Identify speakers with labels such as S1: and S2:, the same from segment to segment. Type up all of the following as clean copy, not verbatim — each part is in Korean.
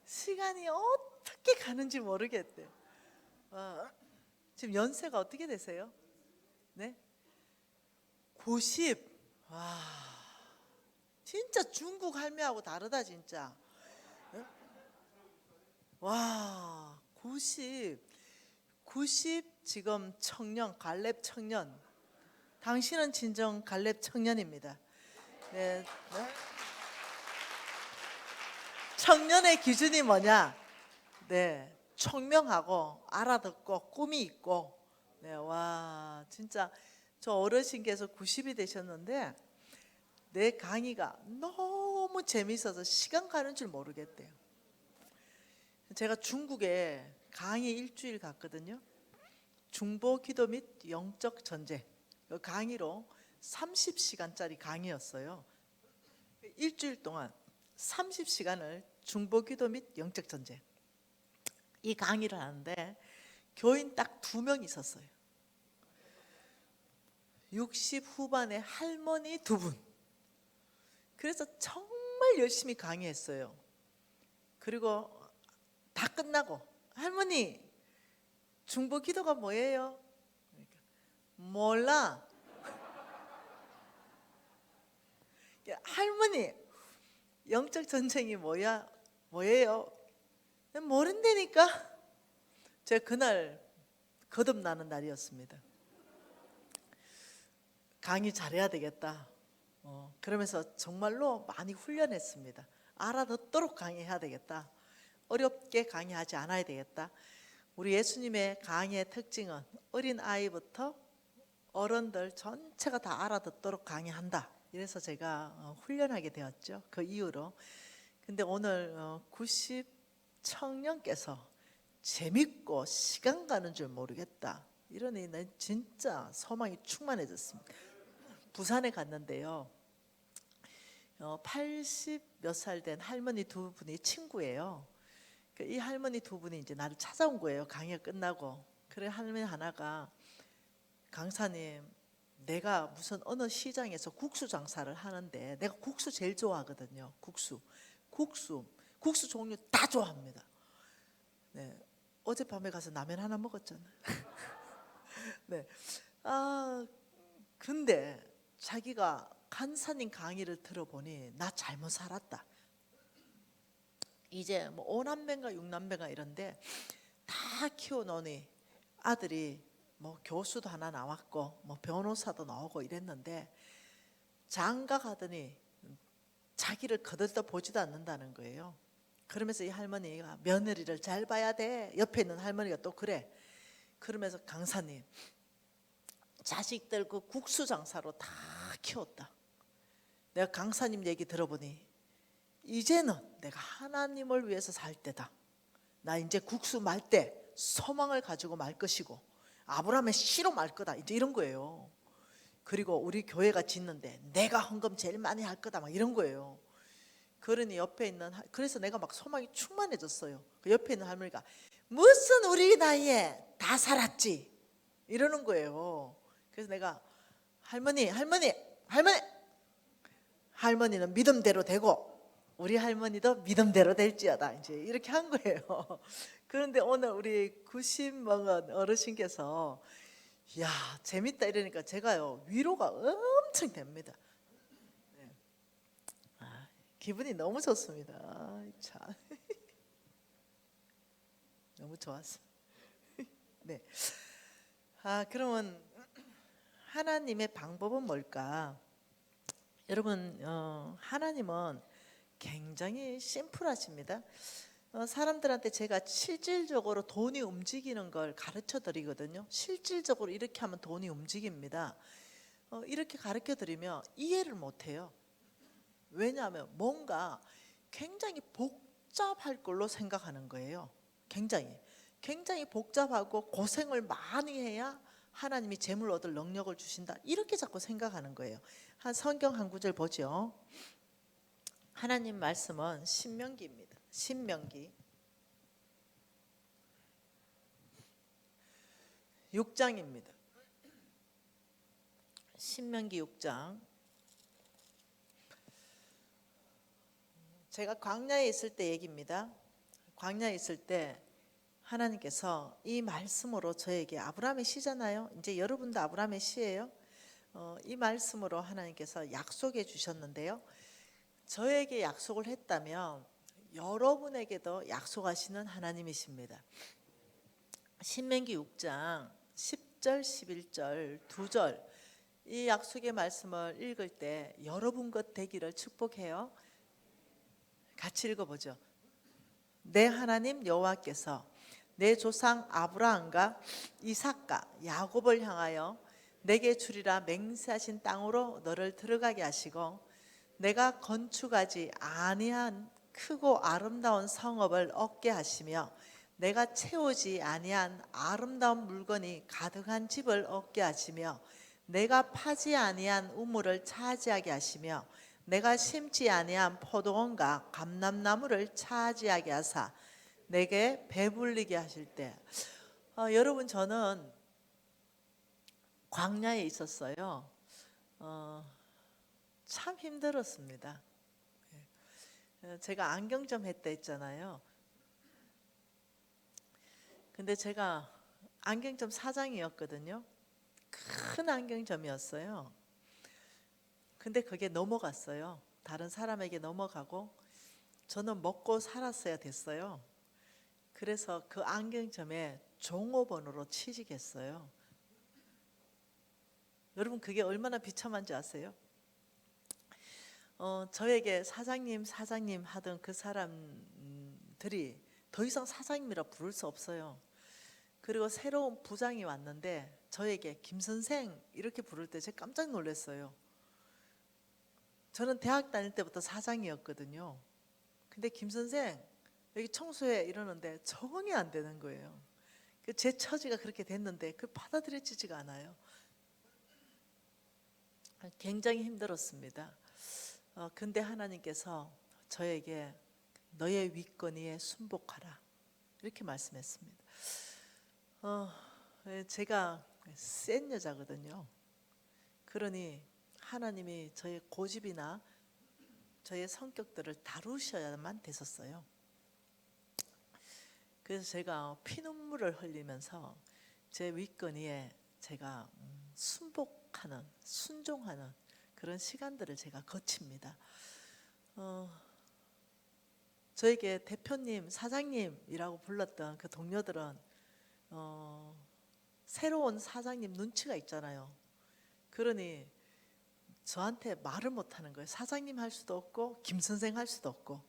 S1: 시간이 어떻게 가는지 모르겠대요. 지금 연세가 어떻게 되세요? 네? 90. 와, 진짜 중국 할매하고 다르다 진짜. 네? 와, 90. 90 지금 청년, 갈렙 청년. 당신은 진정 갈렙 청년입니다. 네. 네. 청년의 기준이 뭐냐? 네, 청명하고 알아듣고 꿈이 있고. 네, 와, 진짜 저 어르신께서 90이 되셨는데 내 강의가 너무 재미있어서 시간 가는 줄 모르겠대요. 제가 중국에 강의 일주일 갔거든요. 중보 기도 및 영적 전쟁. 그 강의로 30시간짜리 강의였어요. 일주일 동안 30시간을 중보 기도 및 영적 전쟁. 이 강의를 하는데 교인 딱 2명 있었어요. 60 후반의 할머니 2분. 그래서 정말 열심히 강의했어요. 그리고 다 끝나고 할머니 중보 기도가 뭐예요? 그러니까, 몰라. 할머니 영적 전쟁이 뭐예요? 모른다니까. 제가 그날 거듭나는 날이었습니다. 강의 잘해야 되겠다. 그러면서 정말로 많이 훈련했습니다. 알아듣도록 강의해야 되겠다. 어렵게 강의하지 않아야 되겠다. 우리 예수님의 강의의 특징은 어린 아이부터 어른들 전체가 다 알아듣도록 강의한다. 이래서 제가 훈련하게 되었죠. 그 이후로. 근데 오늘 90 청년께서 재밌고 시간 가는 줄 모르겠다. 이러니 난 진짜 소망이 충만해졌습니다. 부산에 갔는데요. 80 몇 살 된 할머니 2분이 친구예요. 이 할머니 2분이 이제 나를 찾아온 거예요. 강의가 끝나고. 그래 할머니 하나가 강사님, 내가 무슨 어느 시장에서 국수 장사를 하는데 내가 국수 제일 좋아하거든요. 국수 종류 다 좋아합니다. 네, 어젯밤에 가서 라면 하나 먹었잖아요. 네, 근데 자기가 간사님 강의를 들어보니 나 잘못 살았다. 이제 뭐 5남매인가 6남매가 이런데 다 키워놓으니 아들이 뭐 교수도 하나 나왔고 뭐 변호사도 나오고 이랬는데 장가 가더니 자기를 거들떠 보지도 않는다는 거예요. 그러면서 이 할머니가 며느리를 잘 봐야 돼. 옆에 있는 할머니가 또 그래. 그러면서 강사님, 자식들 그 국수 장사로 다 키웠다. 내가 강사님 얘기 들어보니 이제는 내가 하나님을 위해서 살 때다. 나 이제 국수 말 때 소망을 가지고 말 것이고 아브라함의 씨로 말 거다. 이제 이런 거예요. 그리고 우리 교회가 짓는데 내가 헌금 제일 많이 할 거다. 막 이런 거예요. 그러니 옆에 있는, 그래서 내가 막 소망이 충만해졌어요. 그 옆에 있는 할머니가 무슨 우리 나이에 다 살았지 이러는 거예요. 그래서 내가 할머니는 믿음대로 되고 우리 할머니도 믿음대로 될지어다. 이제 이렇게 한 거예요. 그런데 오늘 우리 90 먹은 어르신께서 야 재밌다 이러니까 제가요 위로가 엄청 됩니다. 네. 기분이 너무 좋습니다. 참 너무 좋았어. 네. 그러면 하나님의 방법은 뭘까? 여러분, 하나님은 굉장히 심플하십니다. 사람들한테 제가 실질적으로 돈이 움직이는 걸 가르쳐 드리거든요. 실질적으로 이렇게 하면 돈이 움직입니다. 이렇게 가르쳐 드리면 이해를 못 해요. 왜냐하면 뭔가 굉장히 복잡할 걸로 생각하는 거예요. 굉장히 복잡하고 고생을 많이 해야 하나님이 재물 얻을 능력을 주신다. 이렇게 자꾸 생각하는 거예요. 성경 한 구절 보죠. 하나님 말씀은 신명기입니다. 신명기 6장입니다. 신명기 6장. 제가 광야에 있을 때 얘기입니다. 광야에 있을 때 하나님께서 이 말씀으로 저에게, 아브라함의 시잖아요. 이제 여러분도 아브라함의 시예요. 이 말씀으로 하나님께서 약속해 주셨는데요. 저에게 약속을 했다면 여러분에게도 약속하시는 하나님이십니다. 신명기 6장 10절 11절 2절 이 약속의 말씀을 읽을 때 여러분 것 되기를 축복해요. 같이 읽어보죠. 내 하나님 여호와께서 내 조상 아브라함과 이삭과 야곱을 향하여 내게 주리라 맹세하신 땅으로 너를 들어가게 하시고 내가 건축하지 아니한 크고 아름다운 성읍을 얻게 하시며 내가 채우지 아니한 아름다운 물건이 가득한 집을 얻게 하시며 내가 파지 아니한 우물을 차지하게 하시며 내가 심지 아니한 포도원과 감람나무를 차지하게 하사 내게 배불리게 하실 때, 여러분 저는 광야에 있었어요. 참 힘들었습니다. 제가 안경점 했다 했잖아요. 근데 제가 안경점 사장이었거든요. 큰 안경점이었어요. 근데 그게 넘어갔어요. 다른 사람에게 넘어가고 저는 먹고 살았어야 됐어요. 그래서 그 안경점에 종업원으로 취직했어요. 여러분 그게 얼마나 비참한지 아세요? 저에게 사장님 사장님 하던 그 사람들이 더 이상 사장님이라 부를 수 없어요. 그리고 새로운 부장이 왔는데 저에게 김 선생 이렇게 부를 때 제가 깜짝 놀랐어요. 저는 대학 다닐 때부터 사장이었거든요. 근데 김 선생 여기 청소해 이러는데 적응이 안 되는 거예요. 제 처지가 그렇게 됐는데 그 받아들여지지가 않아요. 굉장히 힘들었습니다. 근데 하나님께서 저에게 너의 윗건이에 순복하라 이렇게 말씀했습니다. 제가 센 여자거든요. 그러니 하나님이 저의 고집이나 저의 성격들을 다루셔야만 됐었어요. 그래서 제가 피눈물을 흘리면서 제 윗건이에 제가 순복하는, 순종하는 그런 시간들을 제가 거칩니다. 저에게 대표님, 사장님이라고 불렀던 그 동료들은 새로운 사장님 눈치가 있잖아요. 그러니 저한테 말을 못하는 거예요. 사장님 할 수도 없고 김 선생 할 수도 없고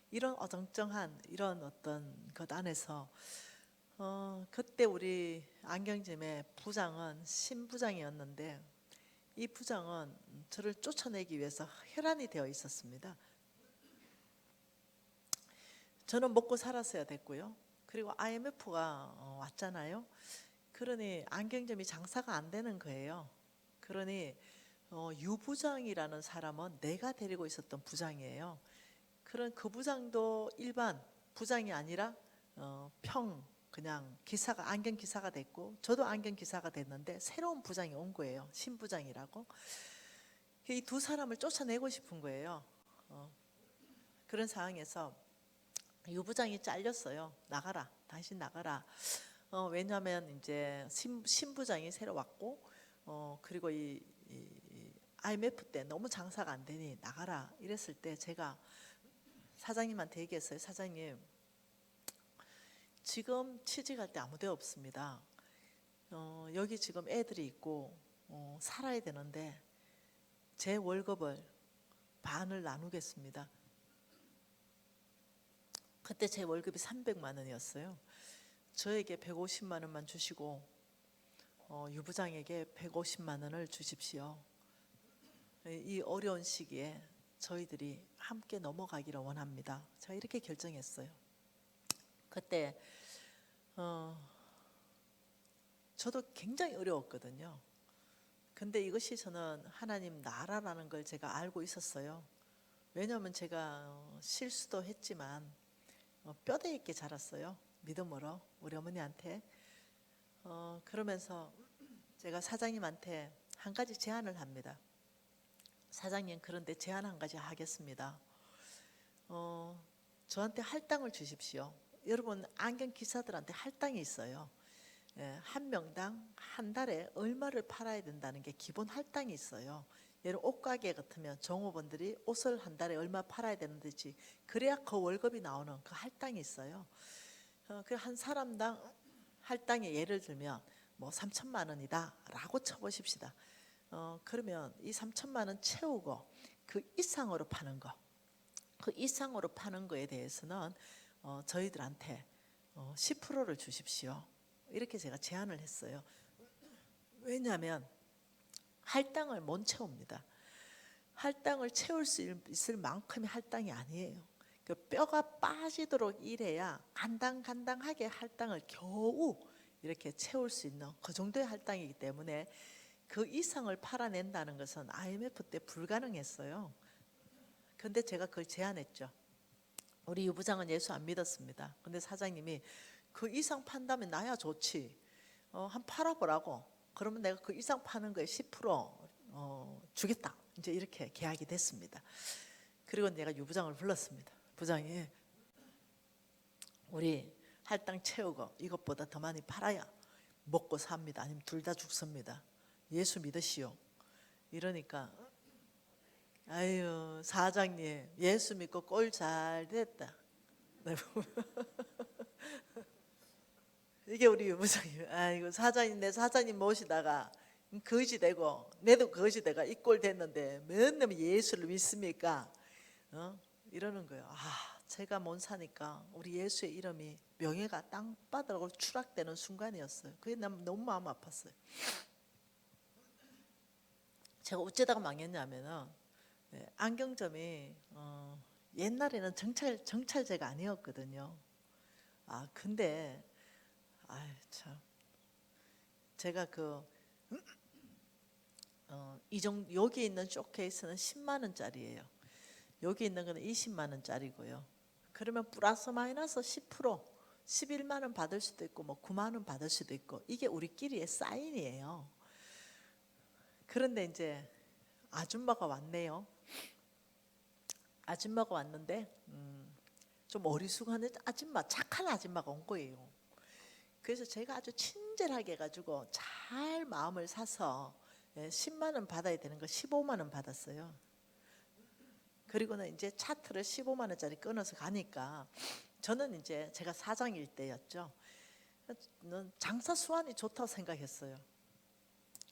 S1: 이런 어정쩡한 이런 어떤 것 안에서 그때 우리 안경점의 부장은 신부장이었는데 이 부장은 저를 쫓아내기 위해서 혈안이 되어 있었습니다. 저는 먹고 살았어야 됐고요. 그리고 IMF가 왔잖아요. 그러니 안경점이 장사가 안 되는 거예요. 그러니 유 부장이라는 사람은 내가 데리고 있었던 부장이에요. 그런 그 부장도 일반 부장이 아니라 그냥 기사가 안경 기사가 됐고 저도 안경 기사가 됐는데 새로운 부장이 온 거예요. 신부장이라고. 이 두 사람을 쫓아내고 싶은 거예요. 그런 상황에서 유 부장이 잘렸어요. 나가라, 당신 나가라. 왜냐하면 이제 신부장이 새로 왔고 그리고 이 IMF 때 너무 장사가 안 되니 나가라 이랬을 때 제가 사장님한테 얘기했어요. 사장님, 지금 취직할 때 아무 데 없습니다. 여기 지금 애들이 있고 살아야 되는데 제 월급을 반을 나누겠습니다. 그때 제 월급이 300만 원이었어요. 저에게 150만 원만 주시고 유 부장에게 150만 원을 주십시오. 이 어려운 시기에 저희들이 함께 넘어가기를 원합니다. 제가 이렇게 결정했어요. 그때 저도 굉장히 어려웠거든요. 근데 이것이 저는 하나님 나라라는 걸 제가 알고 있었어요. 왜냐하면 제가 실수도 했지만 뼈대 있게 자랐어요. 믿음으로 우리 어머니한테. 그러면서 제가 사장님한테 한 가지 제안을 합니다. 사장님, 그런데 제안 한 가지 하겠습니다. 저한테 할당을 주십시오. 여러분 안경 기사들한테 할당이 있어요. 한 명당 한 달에 얼마를 팔아야 된다는 게 기본 할당이 있어요. 예를 옷가게 같으면 종업원들이 옷을 한 달에 얼마 팔아야 되는지 그래야 그 월급이 나오는 그 할당이 있어요. 그 한 사람당 할당이 예를 들면 뭐 3천만 원이다라고 쳐보십시다. 그러면 이 3천만 원 채우고 그 이상으로 파는 거, 그 이상으로 파는 거에 대해서는 저희들한테 10%를 주십시오. 이렇게 제가 제안을 했어요. 왜냐하면 할당을 못 채웁니다. 할당을 채울 수 있을 만큼의 할당이 아니에요. 그 뼈가 빠지도록 일해야 간당간당하게 할당을 겨우 이렇게 채울 수 있는 그 정도의 할당이기 때문에 그 이상을 팔아낸다는 것은 IMF 때 불가능했어요. 그런데 제가 그걸 제안했죠. 우리 유부장은 예수 안 믿었습니다. 근데 사장님이 그 이상 판다면 나야 좋지. 한 팔아보라고. 그러면 내가 그 이상 파는 거에 10% 주겠다. 이제 이렇게 계약이 됐습니다. 그리고 내가 유부장을 불렀습니다. 부장이 우리 할당 채우고 이것보다 더 많이 팔아야 먹고 삽니다. 아니면 둘 다 죽습니다. 예수 믿으시오. 이러니까 아유 사장님 예수 믿고 꼴 잘 됐다. 이게 우리 유부장님. 아이고 사장님 내 사장님 모시다가 거지 되고 내도 거지 되가 이 꼴 됐는데 맨날 예수를 믿습니까? 이러는 거예요. 제가 못 사니까 우리 예수의 이름이 명예가 땅바닥으로 추락되는 순간이었어요. 그게 너무 마음 아팠어요. 제가 어쩌다가 망했냐면은 안경점이 옛날에는 정찰제가 아니었거든요. 근데 참 제가 여기 있는 쇼케이스는 10만 원짜리예요. 여기 있는 거는 20만 원짜리고요. 그러면 플러스 마이너스 10% 11만 원 받을 수도 있고 뭐 9만 원 받을 수도 있고 이게 우리끼리의 사인이에요. 그런데 이제 아줌마가 왔네요. 아줌마가 왔는데 좀 어리숙한 아줌마, 착한 아줌마가 온 거예요. 그래서 제가 아주 친절하게 해가지고 잘 마음을 사서 10만 원 받아야 되는 거 15만 원 받았어요. 그리고는 이제 차트를 15만 원짜리 끊어서 가니까 저는 이제 제가 사장일 때였죠. 장사 수완이 좋다고 생각했어요.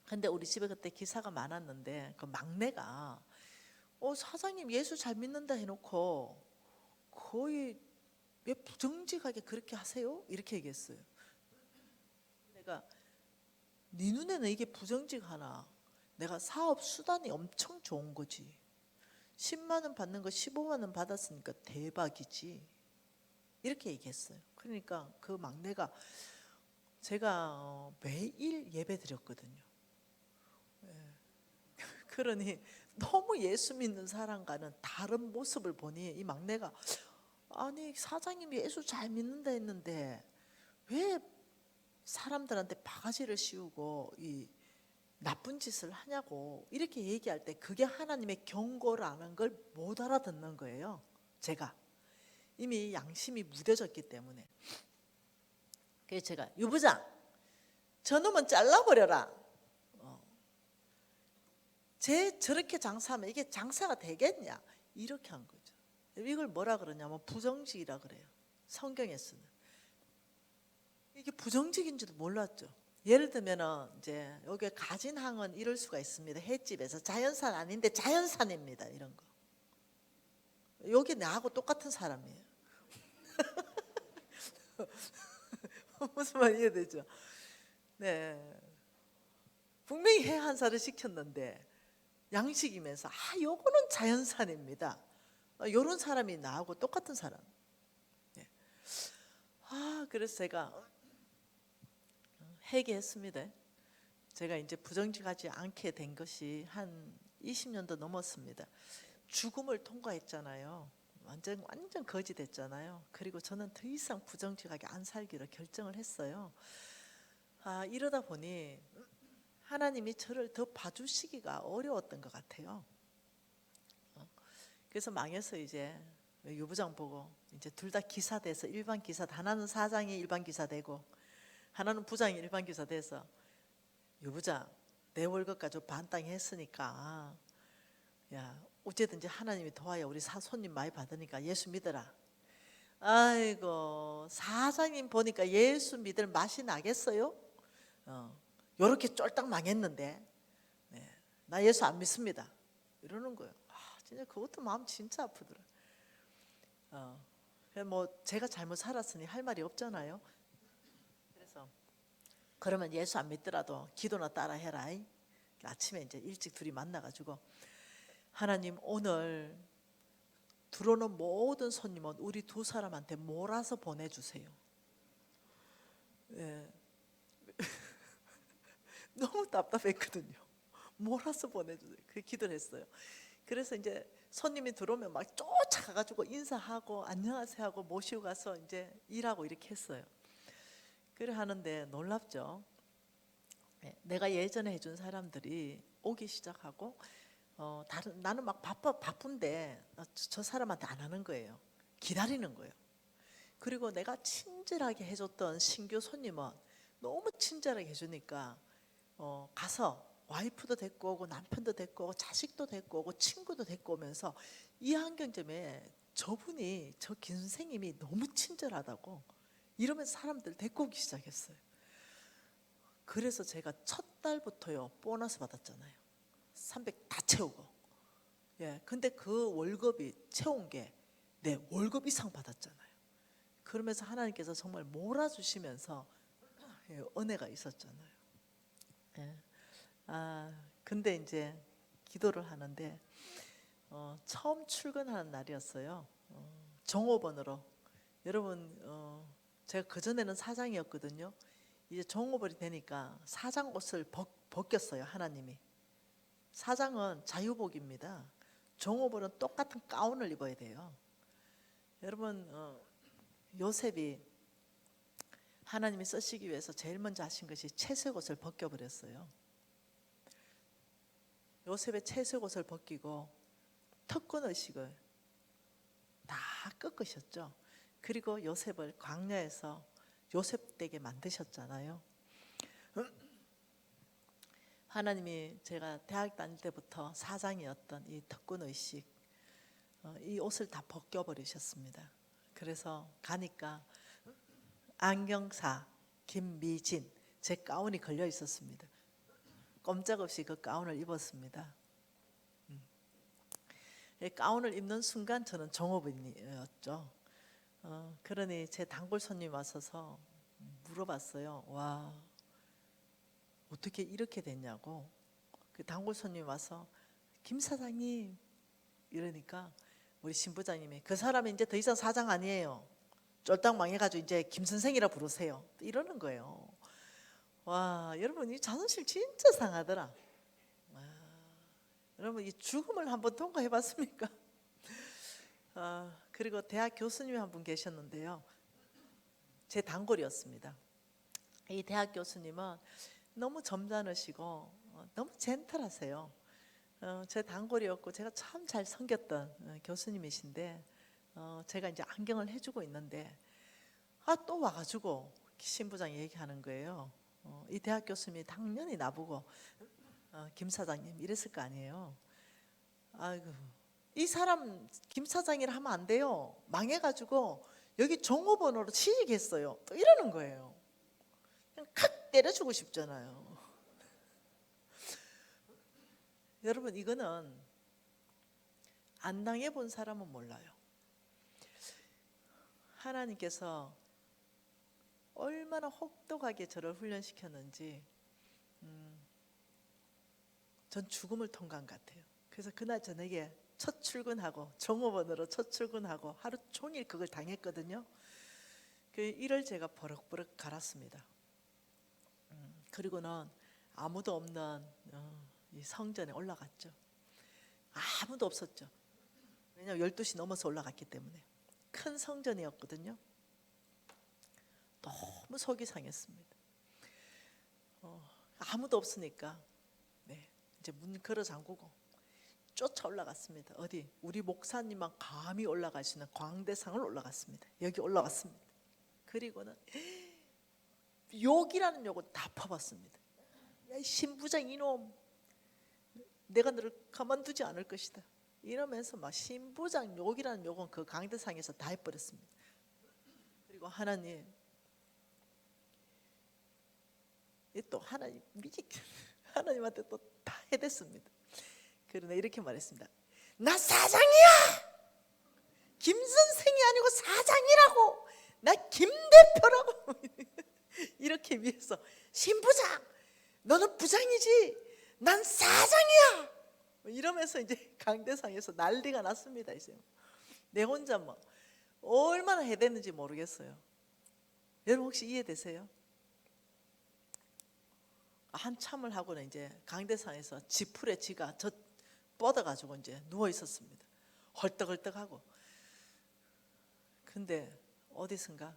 S1: 근데 우리 집에 그때 기사가 많았는데 그 막내가 사장님 예수 잘 믿는다 해놓고 거의 왜 부정직하게 그렇게 하세요? 이렇게 얘기했어요. 내가 네 눈에는 이게 부정직하나? 내가 사업 수단이 엄청 좋은 거지. 10만 원 받는 거 15만 원 받았으니까 대박이지. 이렇게 얘기했어요. 그러니까 그 막내가 제가 매일 예배 드렸거든요. 그러니 너무 예수 믿는 사람과는 다른 모습을 보니 이 막내가 아니 사장님이 예수 잘 믿는다 했는데 왜 사람들한테 바가지를 씌우고 이 나쁜 짓을 하냐고 이렇게 얘기할 때 그게 하나님의 경고라는 걸 못 알아듣는 거예요. 제가 이미 양심이 무뎌졌기 때문에. 그래서 제가 유부장 저놈은 잘라버려라. 저렇게 장사하면 이게 장사가 되겠냐 이렇게 한 거죠. 이걸 뭐라 그러냐면 부정직이라 그래요. 성경에서는 이게 부정직인지도 몰랐죠. 예를 들면은 이제 여기 가진 항은 이럴 수가 있습니다. 횟집에서 자연산 아닌데 자연산입니다. 이런 거. 여기 나하고 똑같은 사람이에요. 무슨 말 이해되죠? 네. 분명히 해 한 살을 시켰는데 양식이면서 요거는 자연산입니다. 요런 사람이 나하고 똑같은 사람. 네. 그래서 제가 회개했습니다. 제가 이제 부정직하지 않게 된 것이 한 20년도 넘었습니다. 죽음을 통과했잖아요. 완전 거지 됐잖아요. 그리고 저는 더 이상 부정직하게 안 살기로 결정을 했어요. 이러다 보니 하나님이 저를 더 봐주시기가 어려웠던 것 같아요. 그래서 망해서 이제 유부장 보고 이제 둘 다 기사 돼서 일반 기사, 하나는 사장이 일반 기사 되고 하나는 부장이 일반 기사 돼서, 유 부장 내 월급 가지고 반땅 했으니까 야 어쨌든지 하나님이 도와야 우리 손님 많이 받으니까 예수 믿어라. 아이고 사장님 보니까 예수 믿을 맛이 나겠어요? 요렇게 쫄딱 망했는데 네, 나 예수 안 믿습니다 이러는 거예요. 진짜 그것도 마음 진짜 아프더라. 뭐 제가 잘못 살았으니 할 말이 없잖아요. 그래서 그러면 예수 안 믿더라도 기도나 따라 해라. 아침에 이제 일찍 둘이 만나가지고 하나님 오늘 들어오는 모든 손님은 우리 두 사람한테 몰아서 보내주세요. 예. 너무 답답했거든요. 몰아서 보내주세요. 그 기도를 했어요. 그래서 이제 손님이 들어오면 막 쫓아가가지고 인사하고 안녕하세요 하고 모시고 가서 이제 일하고 이렇게 했어요. 그래 하는데 놀랍죠. 내가 예전에 해준 사람들이 오기 시작하고 나는 막 바쁜데 저 사람한테 안 하는 거예요. 기다리는 거예요. 그리고 내가 친절하게 해줬던 신규 손님은 너무 친절하게 해주니까 가서 와이프도 데리고 오고 남편도 데리고 오고 자식도 데리고 오고 친구도 데리고 오면서 이 한경점에 저분이 저 김 선생님이 너무 친절하다고 이러면서 사람들 데리고 오기 시작했어요. 그래서 제가 첫 달부터요 보너스 받았잖아요. 300 다 채우고. 예, 근데 그 월급이 채운 게 내 월급 이상 받았잖아요. 그러면서 하나님께서 정말 몰아주시면서 은혜가 있었잖아요. 예. 근데 이제 기도를 하는데 처음 출근하는 날이었어요. 종업원으로. 여러분 제가 그전에는 사장이었거든요. 이제 종업원이 되니까 사장 옷을 벗겼어요. 하나님이. 사장은 자유복입니다. 종업원은 똑같은 가운을 입어야 돼요. 여러분 요셉이 하나님이 쓰시기 위해서 제일 먼저 하신 것이 채색 옷을 벗겨버렸어요. 요셉의 채색 옷을 벗기고 특권 의식을 다 꺾으셨죠. 그리고 요셉을 광야에서 요셉 되게 만드셨잖아요. 하나님이 제가 대학 다닐 때부터 사장이었던 이 특권 의식, 이 옷을 다 벗겨버리셨습니다. 그래서 가니까 안경사 김미진 제 가운이 걸려 있었습니다. 꼼짝없이 그 가운을 입었습니다. 가운을 입는 순간 저는 종업원이었죠. 그러니 제 단골 손님 와서서 물어봤어요. 와 어떻게 이렇게 됐냐고. 그 단골 손님 와서 김 사장님 이러니까 우리 신부장님이 그 사람이 이제 더 이상 사장 아니에요. 쫄딱 망해가지고 이제 김 선생이라 부르세요. 이러는 거예요. 와 여러분 이 자존심 진짜 상하더라. 여러분 이 죽음을 한번 통과해봤습니까? 그리고 대학 교수님이 한 분 계셨는데요. 제 단골이었습니다. 이 대학 교수님은 너무 점잖으시고 너무 젠틀하세요. 제 단골이었고 제가 참 잘 섬겼던 교수님이신데 제가 이제 안경을 해주고 있는데 또 와가지고 신부장이 얘기하는 거예요. 이 대학 교수님이 당연히 나보고 김 사장님 이랬을 거 아니에요. 아이고 이 사람 김 사장이라 하면 안 돼요. 망해가지고 여기 종업원으로 취직했어요. 또 이러는 거예요. 그냥 칵 때려주고 싶잖아요. 여러분 이거는 안 당해본 사람은 몰라요. 하나님께서 얼마나 혹독하게 저를 훈련시켰는지 전 죽음을 통과한 것 같아요. 그래서 그날 저녁에 첫 출근하고 종업원으로 첫 출근하고 하루 종일 그걸 당했거든요. 그 일을 제가 버럭버럭 갈았습니다. 그리고는 아무도 없는 이 성전에 올라갔죠. 아무도 없었죠. 왜냐하면 12시 넘어서 올라갔기 때문에. 큰 성전이었거든요. 너무 속이 상했습니다. 아무도 없으니까 이제 문 걸어 잠그고 쫓아 올라갔습니다. 어디? 우리 목사님만 감히 올라가시는 광대상을 올라갔습니다. 여기 올라갔습니다. 그리고는 욕이라는 욕을 다 퍼봤습니다. 야, 신부장 이놈, 내가 너를 가만두지 않을 것이다. 이러면서 막 신부장 욕이라는 욕은 그 강대상에서 다 해버렸습니다. 그리고 하나님, 또 하나님한테 또 다 해댔습니다. 그러나 이렇게 말했습니다. 나 사장이야. 김 선생이 아니고 사장이라고. 나 김 대표라고. 이렇게 위해서 신부장, 너는 부장이지. 난 사장이야. 이러면서 이제 강대상에서 난리가 났습니다. 이제 내 혼자 뭐 얼마나 해댔는지 모르겠어요. 여러분 혹시 이해되세요? 한참을 하고는 이제 강대상에서 지풀에 지가 뻗어가지고 이제 누워 있었습니다. 헐떡헐떡하고. 근데 어디선가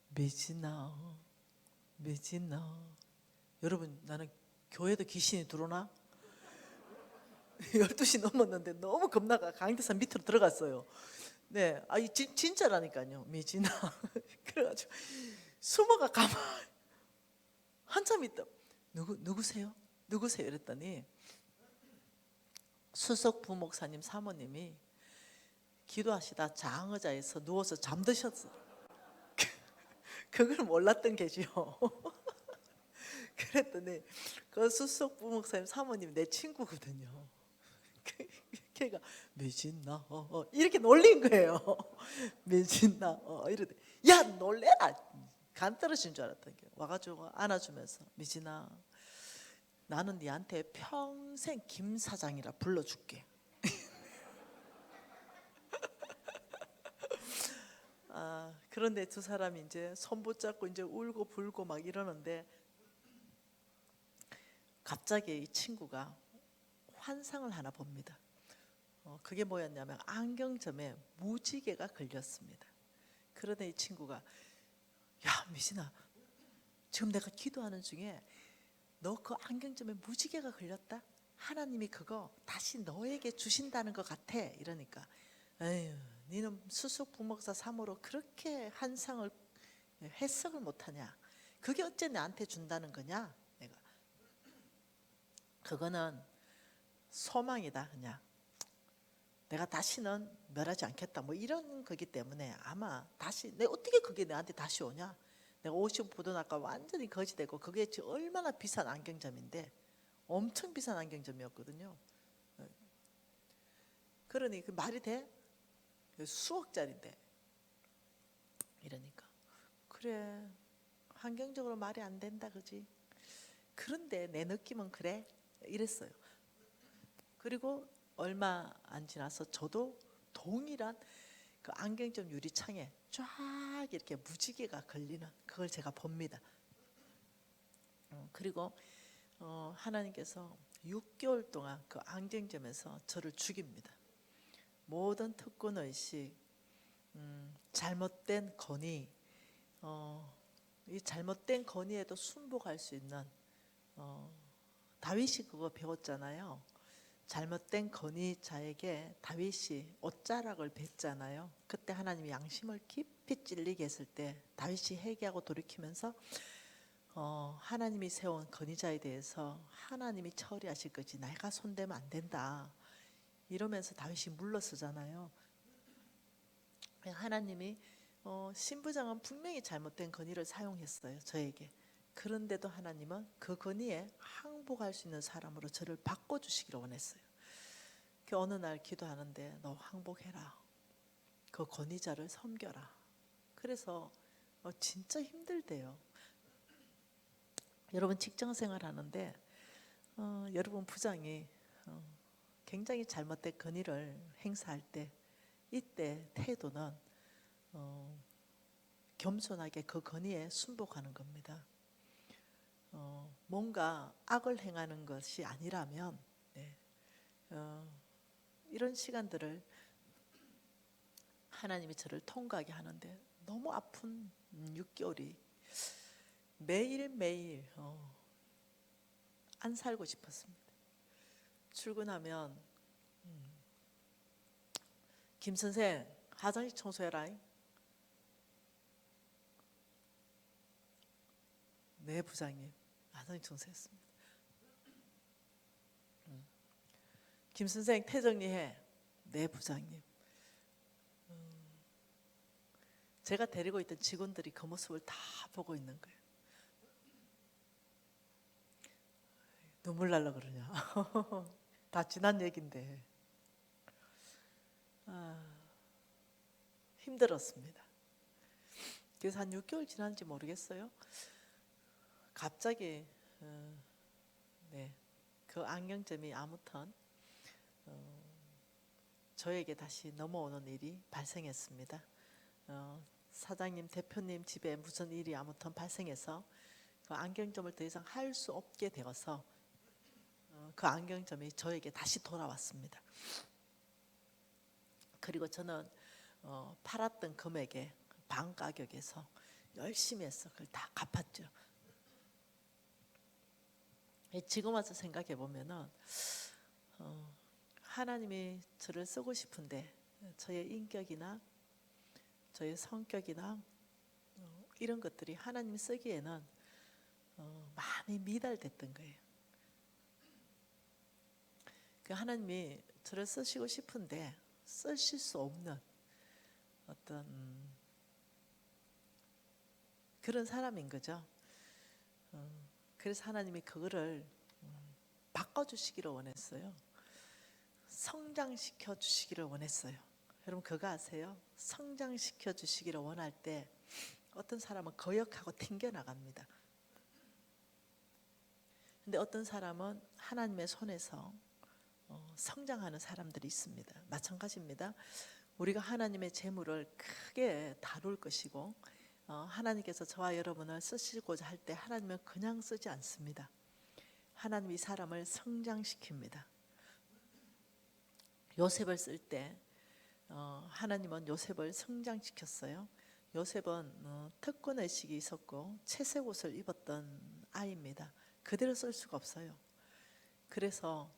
S1: 매진아, 여러분 나는 교회도 귀신이 들어오나? 12시 넘었는데 너무 겁나가 강대상 밑으로 들어갔어요. 네, 진짜라니까요. 매진아. 그래가지고 숨어가 가만 한참 있다. 누구세요? 이랬더니 수석 부목사님 사모님이 기도하시다 장의자에서 누워서 잠드셨어요. 그걸 몰랐던 게지요. 그랬더니 그 수석 부목사님 사모님 내 친구거든요. 걔가 매진나 이렇게 놀린 거예요. 매진나 이러대. 야 놀래라. 간 떨어진 줄 알았던 게 와가지고 안아주면서 미진아, 나는 네한테 평생 김 사장이라 불러줄게. 그런데 두 사람이 이제 손 붙잡고 이제 울고 불고 막 이러는데 갑자기 이 친구가 환상을 하나 봅니다. 그게 뭐였냐면 안경점에 무지개가 걸렸습니다. 그러다 이 친구가 야 미진아, 지금 내가 기도하는 중에 너 그 안경점에 무지개가 걸렸다? 하나님이 그거 다시 너에게 주신다는 것 같아. 이러니까 에휴, 니는 수석 부목사 사모로 그렇게 환상을 해석을 못하냐? 그게 어째 나한테 준다는 거냐? 그거는 소망이다. 그냥 내가 다시는 멸하지 않겠다. 뭐 이런 거기 때문에 아마 다시 내가 어떻게 그게 나한테 다시 오냐? 내가 50부도 아까 완전히 거지되고 그게 얼마나 비싼 안경점인데 엄청 비싼 안경점이었거든요. 그러니 그 말이 돼? 수억짜리인데 이러니까 그래 환경적으로 말이 안 된다 그지? 그런데 내 느낌은 그래 이랬어요. 그리고 얼마 안 지나서 저도 동일한 그 안경점 유리창에 쫙 이렇게 무지개가 걸리는 그걸 제가 봅니다. 그리고 하나님께서 6개월 동안 그 안경점에서 저를 죽입니다. 모든 특권의식, 잘못된 건의, 이 잘못된 건의에도 순복할 수 있는 다윗이 그거 배웠잖아요. 잘못된 건의자에게 다윗이 옷자락을 뱉잖아요. 그때 하나님이 양심을 깊이 찔리게 했을 때 다윗이 회개하고 돌이키면서 하나님이 세운 건의자에 대해서 하나님이 처리하실 거지 내가 손대면 안 된다. 이러면서 다윗이 물러서잖아요. 하나님이 신부장은 분명히 잘못된 건의를 사용했어요. 저에게. 그런데도 하나님은 그 건의에 항복할 수 있는 사람으로 저를 바꿔주시기를 원했어요. 그 어느 날 기도하는데 너 항복해라. 그 건의자를 섬겨라. 그래서 진짜 힘들대요. 여러분 직장생활 하는데 여러분 부장이 굉장히 잘못된 건의를 행사할 때 이때 태도는 겸손하게 그 건의에 순복하는 겁니다. 뭔가 악을 행하는 것이 아니라면 이런 시간들을 하나님이 저를 통과하게 하는데 너무 아픈 6개월이 매일매일 안 살고 싶었습니다. 출근하면 김 선생 화장실 청소해라. 네 부장님 화장실 청소했습니다. 김 선생 태정리해. 네 부장님. 제가 데리고 있던 직원들이 그 모습을 다 보고 있는 거예요. 눈물 날라 그러냐. 다 지난 얘긴데. 힘들었습니다. 그래서 한 6개월 지난지 모르겠어요. 갑자기 그 안경점이 아무튼 저에게 다시 넘어오는 일이 발생했습니다. 사장님, 대표님 집에 무슨 일이 아무튼 발생해서 그 안경점을 더 이상 할 수 없게 되어서 그 안경점이 저에게 다시 돌아왔습니다. 그리고 저는 팔았던 금액의 반 가격에서 열심히 해서 그걸 다 갚았죠. 지금 와서 생각해 보면은 하나님이 저를 쓰고 싶은데 저의 인격이나 저의 성격이나 이런 것들이 하나님 쓰기에는 많이 미달됐던 거예요. 그 하나님이 저를 쓰시고 싶은데 쓰실 수 없는 어떤 그런 사람인 거죠. 그래서 하나님이 그거를 바꿔주시기를 원했어요. 성장시켜 주시기를 원했어요. 여러분 그거 아세요? 성장시켜 주시기를 원할 때 어떤 사람은 거역하고 튕겨나갑니다. 근데 어떤 사람은 하나님의 손에서 성장하는 사람들이 있습니다. 마찬가지입니다. 우리가 하나님의 재물을 크게 다룰 것이고 하나님께서 저와 여러분을 쓰시고자 할 때 하나님은 그냥 쓰지 않습니다. 하나님이 사람을 성장시킵니다. 요셉을 쓸 때 하나님은 요셉을 성장시켰어요. 요셉은 특권의식이 있었고 채색 옷을 입었던 아이입니다. 그대로 쓸 수가 없어요. 그래서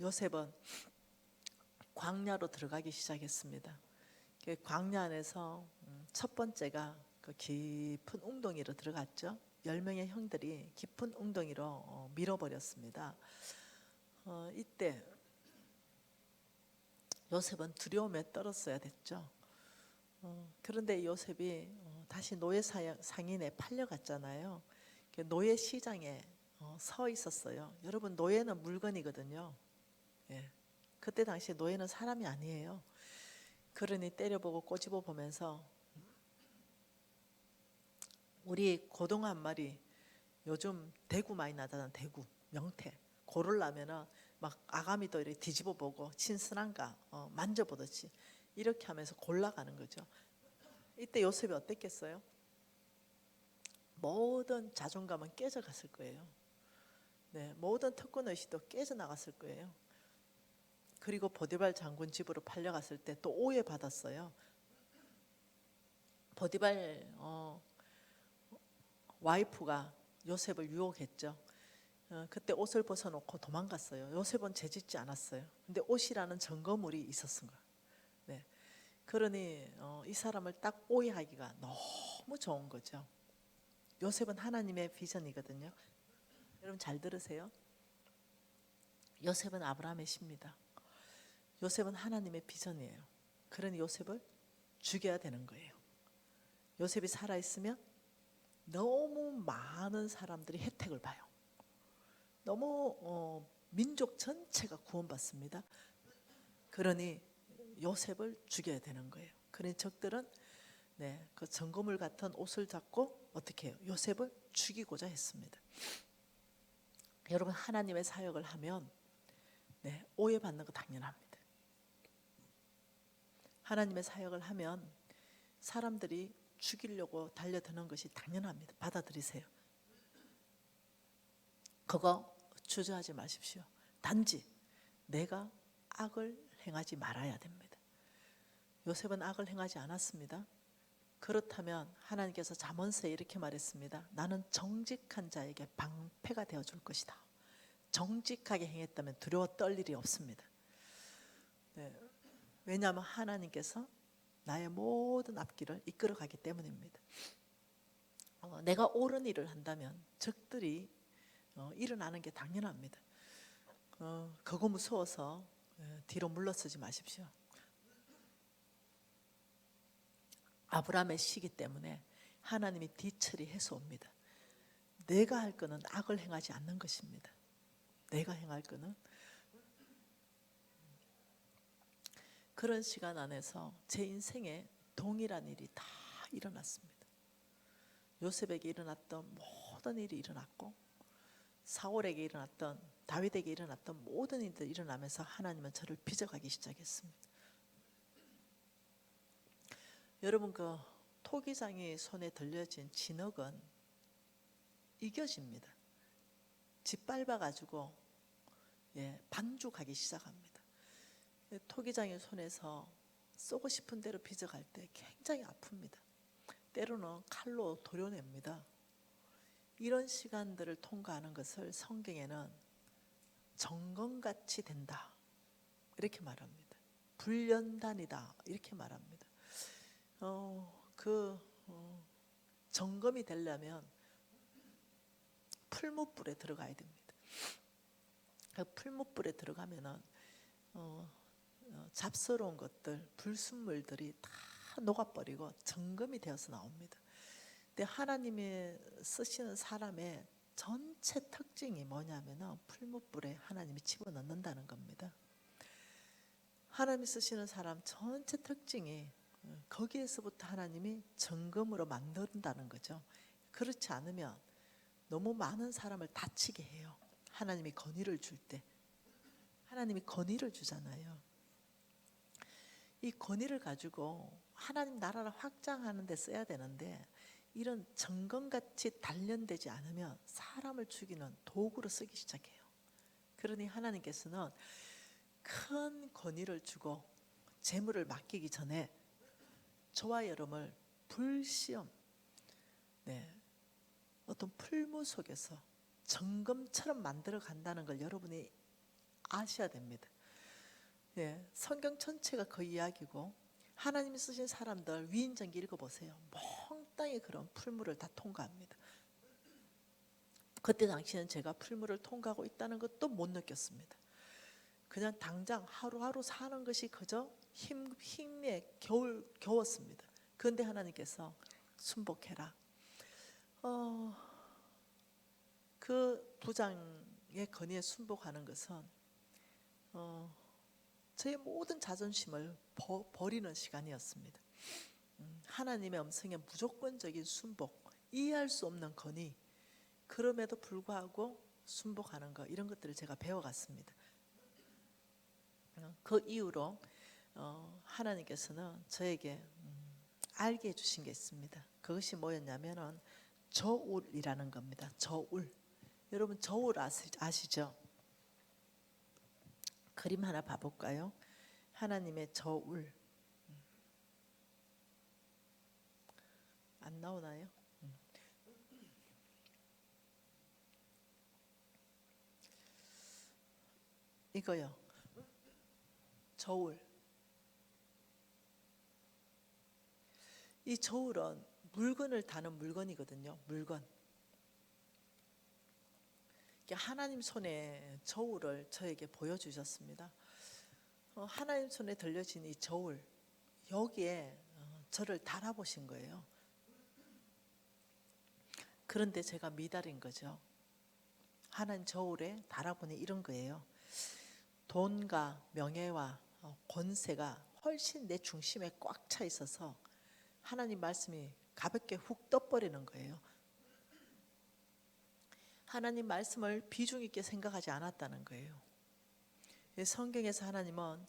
S1: 요셉은 광야로 들어가기 시작했습니다. 광야 안에서 첫 번째가 그 깊은 웅덩이로 들어갔죠. 10명의 형들이 깊은 웅덩이로 밀어버렸습니다. 이때 요셉은 두려움에 떨었어야 됐죠. 그런데 요셉이 다시 노예 상인에 팔려갔잖아요. 노예 시장에 서 있었어요. 여러분 노예는 물건이거든요. 예. 그때 당시 노예는 사람이 아니에요. 그러니 때려보고 꼬집어 보면서 우리 고등어 한 마리 요즘 대구 많이 나잖아. 대구 명태 고르려면은 막 아가미도 이렇게 뒤집어 보고 친순한가 만져보듯이 이렇게 하면서 골라가는 거죠. 이때 요셉이 어땠겠어요? 모든 자존감은 깨져갔을 거예요. 네, 모든 특권의식도 깨져나갔을 거예요. 그리고 보디발 장군 집으로 팔려갔을 때 또 오해받았어요. 보디발 와이프가 요셉을 유혹했죠. 그때 옷을 벗어놓고 도망갔어요. 요셉은 죄짓지 않았어요. 근데 옷이라는 증거물이 있었은 거예요. 네. 그러니 이 사람을 딱 오해하기가 너무 좋은 거죠. 요셉은 하나님의 비전이거든요. 여러분 잘 들으세요. 요셉은 아브라함의 씨입니다. 요셉은 하나님의 비전이에요. 그러니 요셉을 죽여야 되는 거예요. 요셉이 살아있으면 너무 많은 사람들이 혜택을 봐요. 너무 민족 전체가 구원받습니다. 그러니 요셉을 죽여야 되는 거예요. 그러니 적들은 그 전거물 같은 옷을 잡고 어떻게 해요? 요셉을 죽이고자 했습니다. 여러분 하나님의 사역을 하면 오해받는 거 당연합니다. 하나님의 사역을 하면 사람들이 죽이려고 달려드는 것이 당연합니다. 받아들이세요. 그거 주저하지 마십시오. 단지 내가 악을 행하지 말아야 됩니다. 요셉은 악을 행하지 않았습니다. 그렇다면 하나님께서 잠언서에 이렇게 말했습니다. 나는 정직한 자에게 방패가 되어줄 것이다. 정직하게 행했다면 두려워 떨 일이 없습니다. 예, 왜냐하면 하나님께서 나의 모든 앞길을 이끌어가기 때문입니다. 내가 옳은 일을 한다면 적들이 일어나는 게 당연합니다. 그거 무서워서 뒤로 물러서지 마십시오. 아브라함의 시기 때문에 하나님이 뒤처리해서 옵니다. 내가 할 거는 악을 행하지 않는 것입니다. 내가 행할 거는. 그런 시간 안에서 제 인생에 동일한 일이 다 일어났습니다. 요셉에게 일어났던 모든 일이 일어났고, 사울에게 일어났던, 다윗에게 일어났던 모든 일들이 일어나면서 하나님은 저를 빚어가기 시작했습니다. 여러분, 그 토기장이 손에 들려진 진흙은 이겨집니다. 짓밟아가지고 반죽하기 시작합니다. 토기장의 손에서 쏘고 싶은 대로 빚어갈 때 굉장히 아픕니다. 때로는 칼로 도려냅니다. 이런 시간들을 통과하는 것을 성경에는 점검같이 된다 이렇게 말합니다. 불연단이다 이렇게 말합니다. 점검이 되려면 풀무불에 들어가야 됩니다. 그 풀무불에 들어가면은 잡스러운 것들, 불순물들이 다 녹아버리고 점검이 되어서 나옵니다. 근데 하나님이 쓰시는 사람의 전체 특징이 뭐냐면은 풀무불에 하나님이 집어넣는다는 겁니다. 하나님이 쓰시는 사람 전체 특징이 거기에서부터 하나님이 점검으로 만든다는 거죠. 그렇지 않으면 너무 많은 사람을 다치게 해요. 하나님이 건의를 줄 때. 하나님이 건의를 주잖아요. 이 건의를 가지고 하나님 나라를 확장하는 데 써야 되는데 이런 점검같이 단련되지 않으면 사람을 죽이는 도구로 쓰기 시작해요. 그러니 하나님께서는 큰 권위를 주고 재물을 맡기기 전에 저와 여러분을 불시험, 어떤 풀무 속에서 점검처럼 만들어 간다는 걸 여러분이 아셔야 됩니다. 성경 전체가 그 이야기고 하나님이 쓰신 사람들 위인전기 읽어보세요. 몽땅히 그런 풀무를 다 통과합니다. 그때 당시에는 제가 풀무를 통과하고 있다는 것도 못 느꼈습니다. 그냥 당장 하루하루 사는 것이 그저 힘에 겨웠습니다. 그런데 하나님께서 순복해라. 그 부장의 건의에 순복하는 것은 저의 모든 자존심을 버리는 시간이었습니다. 하나님의 음성에 무조건적인 순복, 이해할 수 없는 건의, 그럼에도 불구하고 순복하는 것, 이런 것들을 제가 배워갔습니다. 그 이후로 하나님께서는 저에게 알게 해주신 게 있습니다. 그것이 뭐였냐면은 저울이라는 겁니다. 저울. 여러분 저울 아시죠? 그림 하나 봐볼까요? 하나님의 저울. 안 나오나요? 이거요. 저울. 이 저울은 물건을 다는 물건이거든요. 물건. 하나님 손에 저울을 저에게 보여주셨습니다. 하나님 손에 들려진 이 저울, 여기에 저를 달아보신 거예요. 그런데 제가 미달인 거죠. 하나님 저울에 달아보니 이런 거예요. 돈과 명예와 권세가 훨씬 내 중심에 꽉 차 있어서 하나님 말씀이 가볍게 훅 떠버리는 거예요. 하나님 말씀을 비중 있게 생각하지 않았다는 거예요. 성경에서 하나님은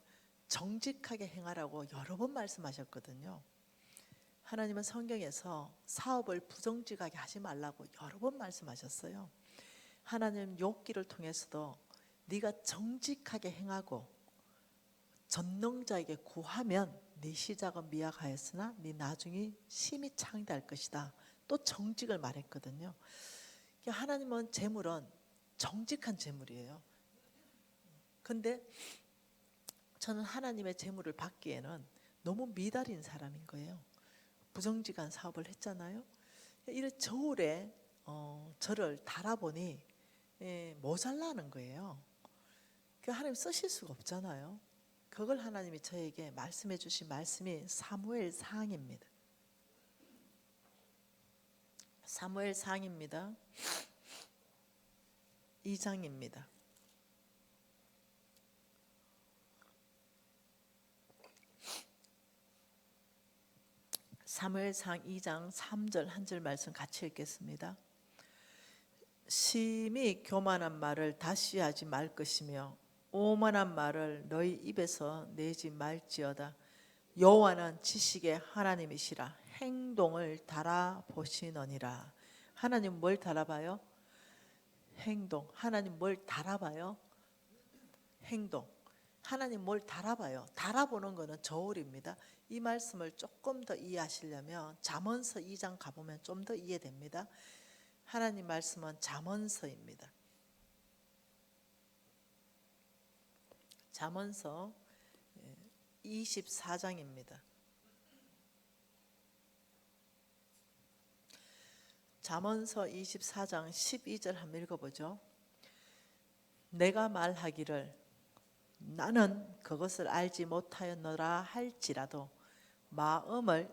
S1: 정직하게 행하라고 여러 번 말씀하셨거든요. 하나님은 성경에서 사업을 부정직하게 하지 말라고 여러 번 말씀하셨어요. 하나님 욥기를 통해서도 네가 정직하게 행하고 전능자에게 구하면 네 시작은 미약하였으나 네 나중이 심히 창대할 것이다. 또 정직을 말했거든요. 하나님은 재물은 정직한 재물이에요. 근데 저는 하나님의 재물을 받기에는 너무 미달인 사람인 거예요. 부정직한 사업을 했잖아요. 이런 저울에 저를 달아보니 모자라는 거예요. 그 하나님 쓰실 수가 없잖아요. 그걸 하나님이 저에게 말씀해 주신 말씀이 사무엘 상입니다. 사무엘 상입니다. 2장입니다. 사무엘상 2장 3절 한 절 말씀 같이 읽겠습니다. 심히 교만한 말을 다시 하지 말 것이며 오만한 말을 너희 입에서 내지 말지어다. 여호와는 지식의 하나님이시라. 행동을 달아보시느니라. 하나님 뭘 달아봐요? 행동. 하나님 뭘 달아봐요? 행동. 하나님 뭘 달아봐요? 달아보는 것은 저울입니다. 이 말씀을 조금 더 이해하시려면 잠언서 2장 가보면 좀 더 이해됩니다. 하나님 말씀은 잠언서입니다. 잠언서 24장입니다. 잠언서 24장 12절 한번 읽어보죠. 내가 말하기를 나는 그것을 알지 못하였노라 할지라도 마음을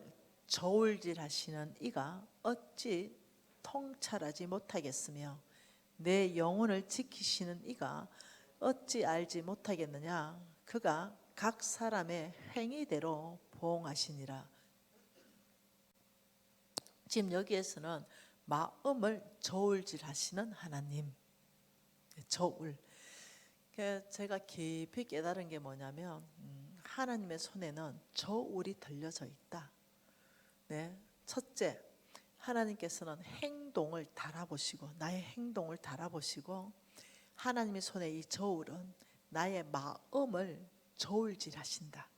S1: 저울질하시는 이가 어찌 통찰하지 못하겠으며 내 영혼을 지키시는 이가 어찌 알지 못하겠느냐. 그가 각 사람의 행위대로 보응하시니라. 지금 여기에서는 마음을 저울질하시는 하나님, 저울. 제가 깊이 깨달은 게 뭐냐면 하나님의 손에는 저울이 들려져 있다. 네, 첫째, 하나님께서는 행동을 달아보시고 나의 행동을 달아보시고 하나님의 손에 이 저울은 나의 마음을 저울질하신다.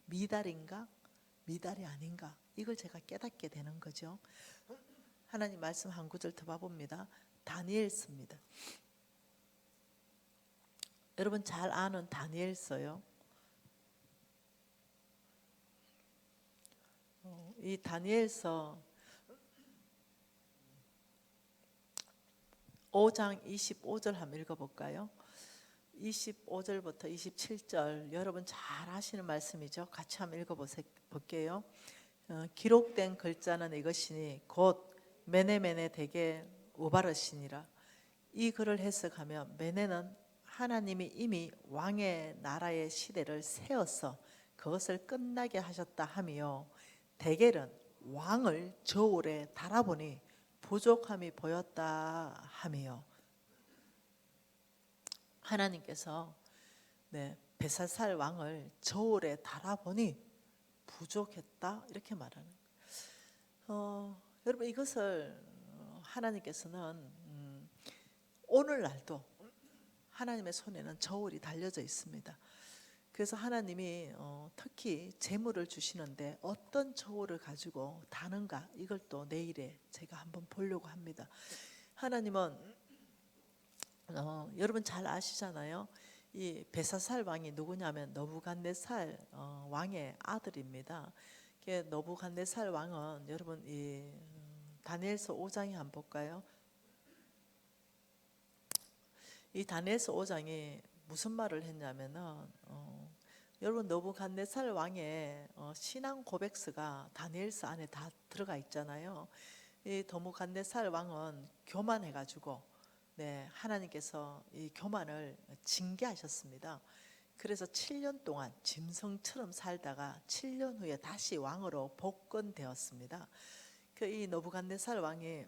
S1: 미달인가? 미달이 아닌가? 이걸 제가 깨닫게 되는 거죠. 하나님 말씀 한 구절 더 봐봅니다. 다니엘서입니다. 여러분 잘 아는 다니엘서요. 이 다니엘서 5장 25절 한번 읽어볼까요? 25절부터 27절 여러분 잘 아시는 말씀이죠. 같이 한번 읽어볼게요. 기록된 글자는 이것이니 곧 메네메네 대개 우바르시니라. 이 글을 해석하면 메네는 하나님이 이미 왕의 나라의 시대를 세워서 그것을 끝나게 하셨다 하며 대겔은 왕을 저울에 달아보니 부족함이 보였다 하며 하나님께서 벨사살 왕을 저울에 달아보니 부족했다 이렇게 말하는 여러분 이것을 하나님께서는 오늘날도 하나님의 손에는 저울이 달려져 있습니다. 그래서 하나님이 특히 재물을 주시는데 어떤 저울을 가지고 다는가 이걸 또 내일에 제가 한번 보려고 합니다. 하나님은 여러분 잘 아시잖아요. 이 벨사살 왕이 누구냐면 느부갓네살 왕의 아들입니다. 느부갓네살 왕은 여러분 이 다니엘서 5장에 한번 볼까요? 이 다니엘서 5장이 무슨 말을 했냐면은 여러분 느부갓네살 왕의 신앙 고백서가 다니엘서 안에 다 들어가 있잖아요. 이 느부갓네살 왕은 교만해가지고 하나님께서 이 교만을 징계하셨습니다. 그래서 7년 동안 짐승처럼 살다가 7년 후에 다시 왕으로 복권되었습니다. 이 느부갓네살 왕이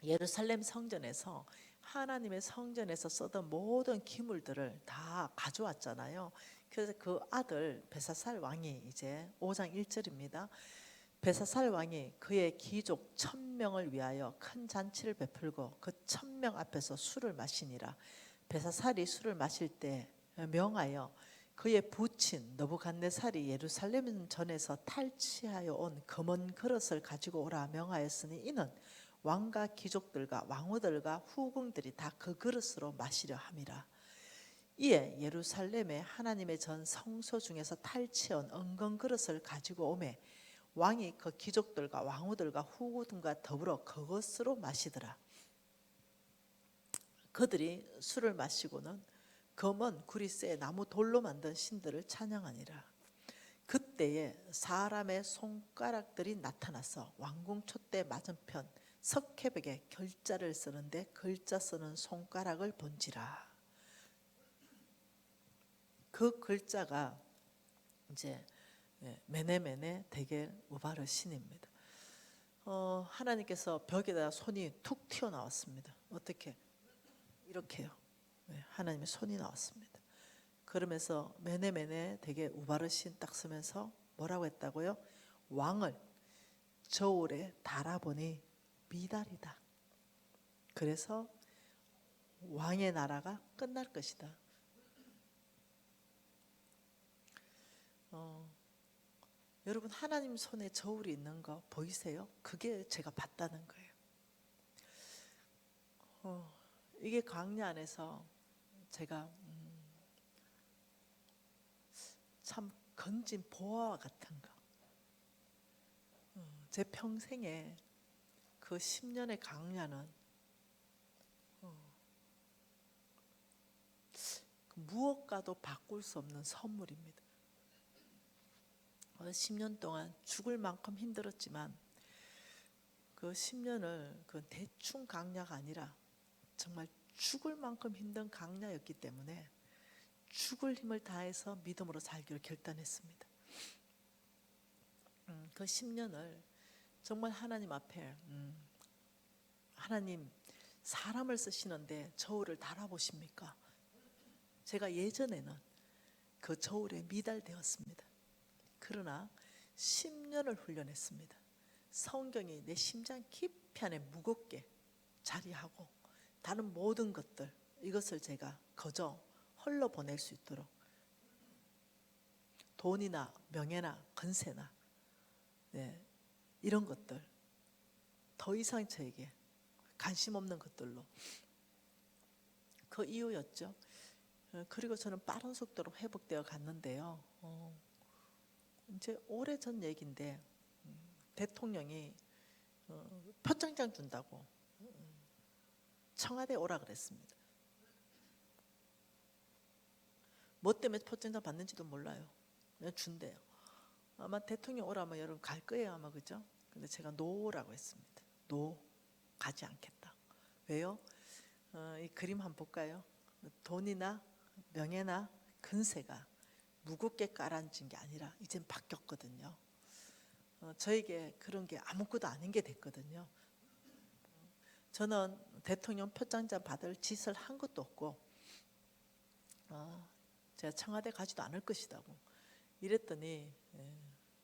S1: 예루살렘 성전에서 하나님의 성전에서 쓰던 모든 기물들을 다 가져왔잖아요. 그래서 그 아들 벨사살 왕이 이제 5장 1절입니다. 벨사살 왕이 그의 귀족 1000명을 위하여 큰 잔치를 베풀고 그 1000명 앞에서 술을 마시니라. 벨사살이 술을 마실 때 명하여 그의 부친 느부갓네살이 예루살렘 전에서 탈취하여 온 금은 그릇을 가지고 오라 명하였으니 이는 왕과 귀족들과 왕후들과 후궁들이 다 그 그릇으로 마시려 함이라. 이에 예루살렘에 하나님의 전 성소 중에서 탈취한 은건 그릇을 가지고 오매 왕이 그 귀족들과 왕후들과 후궁들과 더불어 그것으로 마시더라. 그들이 술을 마시고는 검은 구리스의 나무 돌로 만든 신들을 찬양하니라. 그때에 사람의 손가락들이 나타나서 왕궁 촛대 맞은편 석회벽에 결자를 쓰는데 글자 쓰는 손가락을 본지라. 그 글자가 이제 메네메네 데겔 우바르 신입니다. 하나님께서 벽에다 손이 툭 튀어나왔습니다. 어떻게? 이렇게요. 하나님의 손이 나왔습니다. 그러면서 메네메네 데겔 우바르 신 딱 쓰면서 뭐라고 했다고요? 왕을 저울에 달아보니 미달이다. 그래서 왕의 나라가 끝날 것이다. 여러분 하나님 손에 저울이 있는 거 보이세요? 그게 제가 봤다는 거예요. 이게 광야 안에서 제가 참 건진 보화와 같은 거. 제 평생에 그 10년의 광야는 무엇과도 바꿀 수 없는 선물입니다. 10년 동안 죽을 만큼 힘들었지만 그 10년을 그 대충 강야가 아니라 정말 죽을 만큼 힘든 강야였기 때문에 죽을 힘을 다해서 믿음으로 살기로 결단했습니다. 그 10년을 정말 하나님 앞에 하나님 사람을 쓰시는데 저울을 달아보십니까? 제가 예전에는 그 저울에 미달되었습니다. 그러나 10년을 훈련했습니다. 성경이 내 심장 깊이 안에 무겁게 자리하고 다른 모든 것들 이것을 제가 거저 헐러 보낼 수 있도록 돈이나 명예나 건세나 이런 것들 더 이상 저에게 관심 없는 것들로 그 이유였죠. 그리고 저는 빠른 속도로 회복되어 갔는데요. 이제 오래전 얘기인데 대통령이 표창장 준다고 청와대 오라 그랬습니다. 뭐 때문에 표창장 받는지도 몰라요. 그냥 준대요. 아마 대통령 오라면 여러분 갈 거예요 아마, 그죠? 근데 제가 노라고 했습니다. 노, 가지 않겠다. 왜요? 이 그림 한번 볼까요? 돈이나 명예나 근세가 무겁게 깔아앉은 게 아니라 이젠 바뀌었거든요. 저에게 그런 게 아무것도 아닌 게 됐거든요. 저는 대통령 표창장 받을 짓을 한 것도 없고 제가 청와대 가지도 않을 것이라고 이랬더니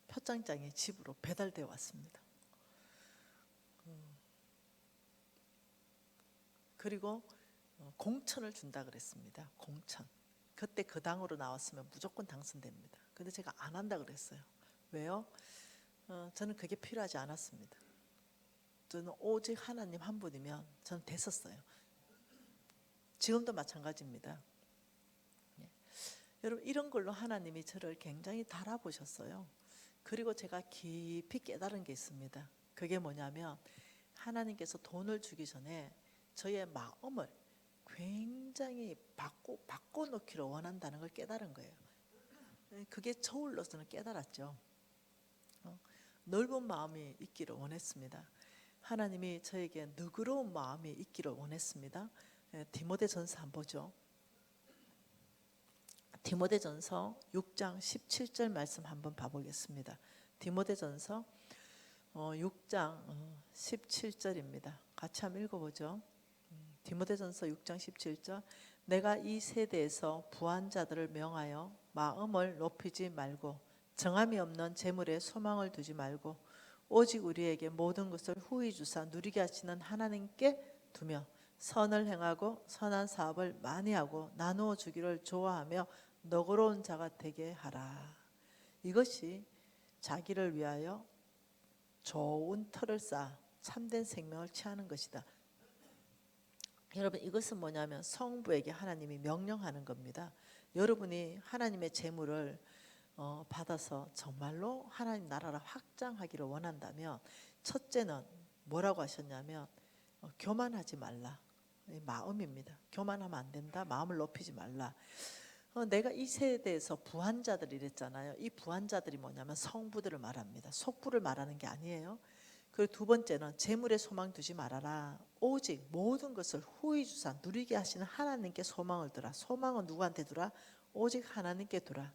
S1: 표창장이 집으로 배달되어 왔습니다. 그리고 공천을 준다 그랬습니다. 공천. 그때 그 당으로 나왔으면 무조건 당선됩니다. 근데 제가 안 한다 그랬어요. 왜요? 저는 그게 필요하지 않았습니다. 저는 오직 하나님 한 분이면 저는 됐었어요. 지금도 마찬가지입니다. 여러분 이런 걸로 하나님이 저를 굉장히 달아보셨어요. 그리고 제가 깊이 깨달은 게 있습니다. 그게 뭐냐면 하나님께서 돈을 주기 전에 저의 마음을 굉장히 바꿔놓기를 원한다는 걸 깨달은 거예요. 그게 저울로서는 깨달았죠. 넓은 마음이 있기를 원했습니다. 하나님이 저에게 너그러운 마음이 있기를 원했습니다. 디모데전서 한번 보죠. 디모데전서 6장 17절 말씀 한번 봐보겠습니다. 디모데전서 6장 17절입니다. 같이 한번 읽어보죠. 디모데전서 6장 17절. 내가 이 세대에서 부한 자들을 명하여 마음을 높이지 말고 정함이 없는 재물에 소망을 두지 말고 오직 우리에게 모든 것을 후히 주사 누리게 하시는 하나님께 두며 선을 행하고 선한 사업을 많이 하고 나누어 주기를 좋아하며 너그러운 자가 되게 하라. 이것이 자기를 위하여 좋은 터를 쌓아 참된 생명을 취하는 것이다. 여러분 이것은 뭐냐면 성부에게 하나님이 명령하는 겁니다. 여러분이 하나님의 재물을 받아서 정말로 하나님 나라를 확장하기를 원한다면 첫째는 뭐라고 하셨냐면 교만하지 말라. 마음입니다. 교만하면 안 된다. 마음을 높이지 말라. 내가 이 세대에서 부한자들 이랬잖아요. 이 부한자들이 뭐냐면 성부들을 말합니다. 속부를 말하는 게 아니에요. 그리고 두 번째는 재물에 소망 두지 말아라. 오직 모든 것을 후의주사 누리게 하시는 하나님께 소망을 두라. 소망은 누구한테 두라? 오직 하나님께 두라.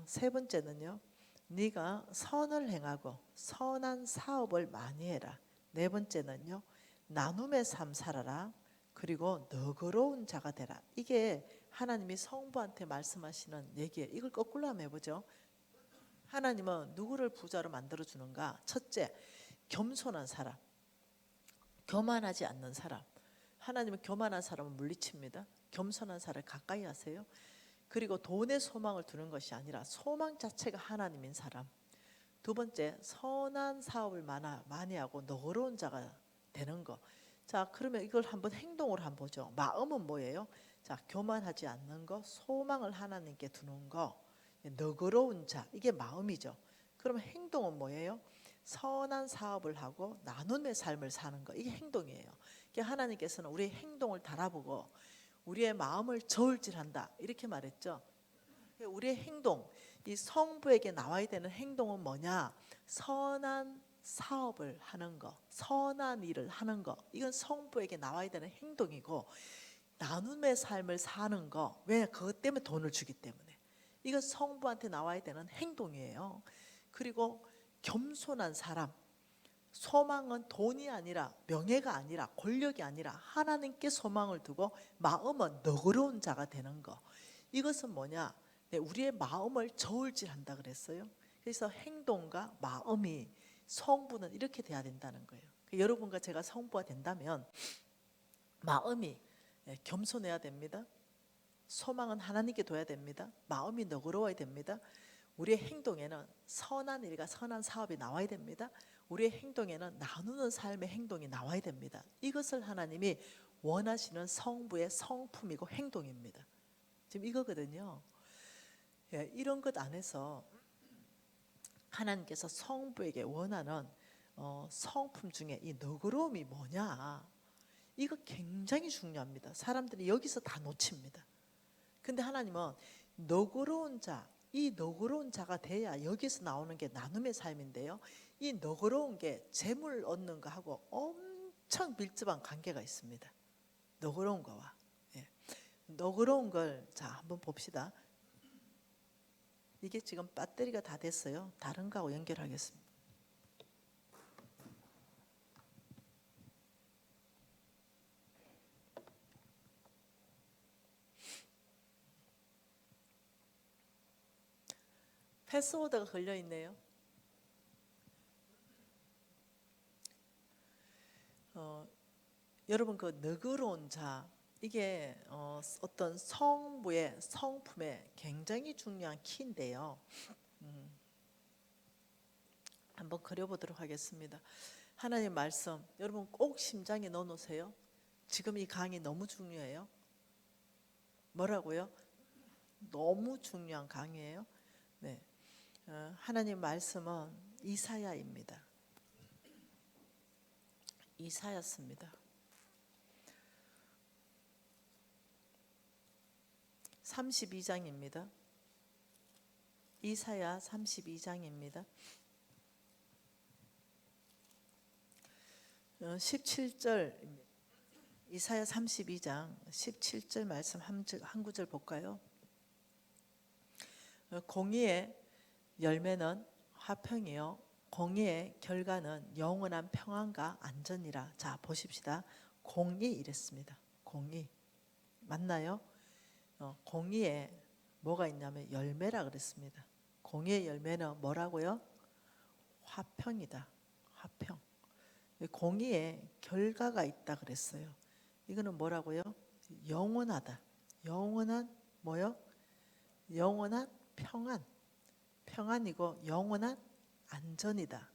S1: 세 번째는요. 네가 선을 행하고 선한 사업을 많이 해라. 네 번째는요. 나눔의 삶 살아라. 그리고 너그러운 자가 되라. 이게 하나님이 성부한테 말씀하시는 얘기예요. 이걸 거꾸로 한번 해보죠. 하나님은 누구를 부자로 만들어 주는가? 첫째, 겸손한 사람, 교만하지 않는 사람. 하나님은 교만한 사람을 물리칩니다. 겸손한 사람을 가까이 하세요. 그리고 돈에 소망을 두는 것이 아니라 소망 자체가 하나님인 사람. 두 번째, 선한 사업을 많이 하고 너그러운 자가 되는 거. 자, 그러면 이걸 한번 행동으로 한번 보죠. 마음은 뭐예요? 자, 교만하지 않는 거, 소망을 하나님께 두는 거, 너그러운 자, 이게 마음이죠. 그러면 행동은 뭐예요? 선한 사업을 하고 나눔의 삶을 사는 거, 이게 행동이에요. 하나님께서는 우리의 행동을 달아보고 우리의 마음을 저울질한다 이렇게 말했죠. 우리의 행동, 이 성부에게 나와야 되는 행동은 뭐냐? 선한 사업을 하는 거, 선한 일을 하는 거, 이건 성부에게 나와야 되는 행동이고, 나눔의 삶을 사는 거, 왜? 그것 때문에 돈을 주기 때문에. 이건 성부한테 나와야 되는 행동이에요. 그리고 겸손한 사람, 소망은 돈이 아니라 명예가 아니라 권력이 아니라 하나님께 소망을 두고 마음은 너그러운 자가 되는 거. 이것은 뭐냐? 네, 우리의 마음을 저울질한다 그랬어요. 그래서 행동과 마음이 성부는 이렇게 돼야 된다는 거예요. 여러분과 제가 성부가 된다면 마음이 겸손해야 됩니다. 소망은 하나님께 둬야 됩니다. 마음이 너그러워야 됩니다. 우리의 행동에는 선한 일과 선한 사업이 나와야 됩니다. 우리의 행동에는 나누는 삶의 행동이 나와야 됩니다. 이것을 하나님이 원하시는 성부의 성품이고 행동입니다. 지금 이거거든요. 이런 것 안에서 하나님께서 성부에게 원하는 성품 중에 이 너그러움이 뭐냐? 이거 굉장히 중요합니다. 사람들이 여기서 다 놓칩니다. 근데 하나님은 너그러운 자, 이 너그러운 자가 돼야 여기서 나오는 게 나눔의 삶인데요. 이 너그러운 게 재물 얻는 거하고 엄청 밀접한 관계가 있습니다. 너그러운 거와. 너그러운 걸 자 한번 봅시다. 이게 지금 배터리가 다 됐어요. 다른 거하고 연결하겠습니다. 패스워드가 걸려 있네요. 여러분 그 너그러운 자 이게 어떤 성부의 성품에 굉장히 중요한 키인데요. 한번 그려보도록 하겠습니다. 하나님 말씀 여러분 꼭 심장에 넣어놓으세요. 지금 이 강의 너무 중요해요. 뭐라고요? 너무 중요한 강의예요. 네, 하나님 말씀은 이사야입니다. 이사야입니다. 32장입니다. 이사야 32장입니다. 17절 이사야 32장 17절 말씀 한 구절 볼까요? 공의의 열매는 화평이요 공의의 결과는 영원한 평안과 안전이라. 자 보십시다. 공의 이랬습니다. 공의 맞나요? 공의에 뭐가 있냐면 열매라 그랬습니다. 공의의 열매는 뭐라고요? 화평이다. 화평. 공의에 결과가 있다 그랬어요. 이거는 뭐라고요? 영원하다. 영원한 뭐요? 영원한 평안. 평안이고 영원한 안전이다.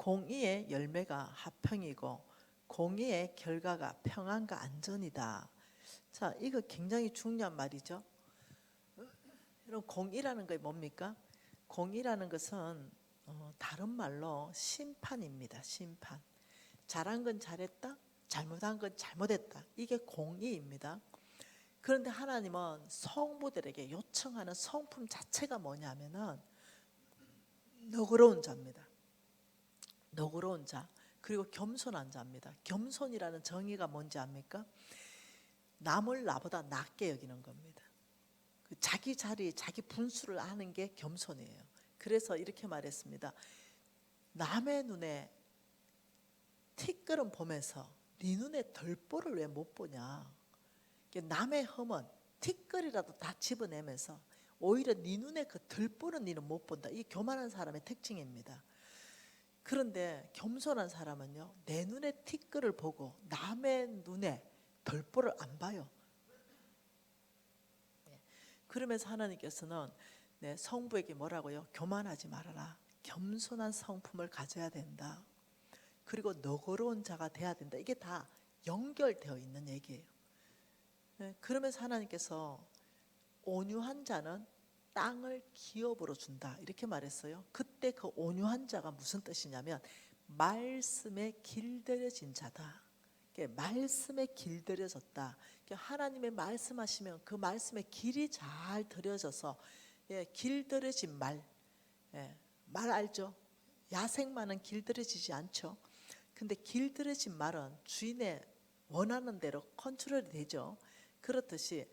S1: 공의의 열매가 화평이고 공의의 결과가 평안과 안전이다. 자, 이거 굉장히 중요한 말이죠. 여러분, 공의라는 게 뭡니까? 공의라는 것은 다른 말로 심판입니다. 심판. 잘한 건 잘했다, 잘못한 건 잘못했다. 이게 공의입니다. 그런데 하나님은 성부들에게 요청하는 성품 자체가 뭐냐면은 너그러운 자입니다. 너그러운 자, 그리고 겸손한 자입니다. 겸손이라는 정의가 뭔지 압니까? 남을 나보다 낮게 여기는 겁니다. 자기 자리, 자기 분수를 아는 게 겸손이에요. 그래서 이렇게 말했습니다. 남의 눈에 티끌은 보면서 네 눈에 덜보를 왜 못 보냐. 남의 흠은 티끌이라도 다 집어내면서 오히려 네 눈에 그 덜보는 네는 못 본다. 이게 교만한 사람의 특징입니다. 그런데 겸손한 사람은요, 내 눈에 티끌을 보고 남의 눈에 덜보를 안 봐요. 그러면서 하나님께서는 성부에게 뭐라고요? 교만하지 말아라. 겸손한 성품을 가져야 된다. 그리고 너그러운 자가 돼야 된다. 이게 다 연결되어 있는 얘기예요. 그러면서 하나님께서 온유한 자는 땅을 기업으로 준다. 이렇게 말했어요. 그때 그 온유한 자가 무슨 뜻이냐면 말씀에 길들여진 자다. 말씀에 길들여졌다. 하나님의 말씀하시면 그 말씀에 길이 잘 들여져서 길들여진 말, 말 알죠? 야생마는 길들여지지 않죠. 근데 길들여진 말은 주인의 원하는 대로 컨트롤이 되죠. 그렇듯이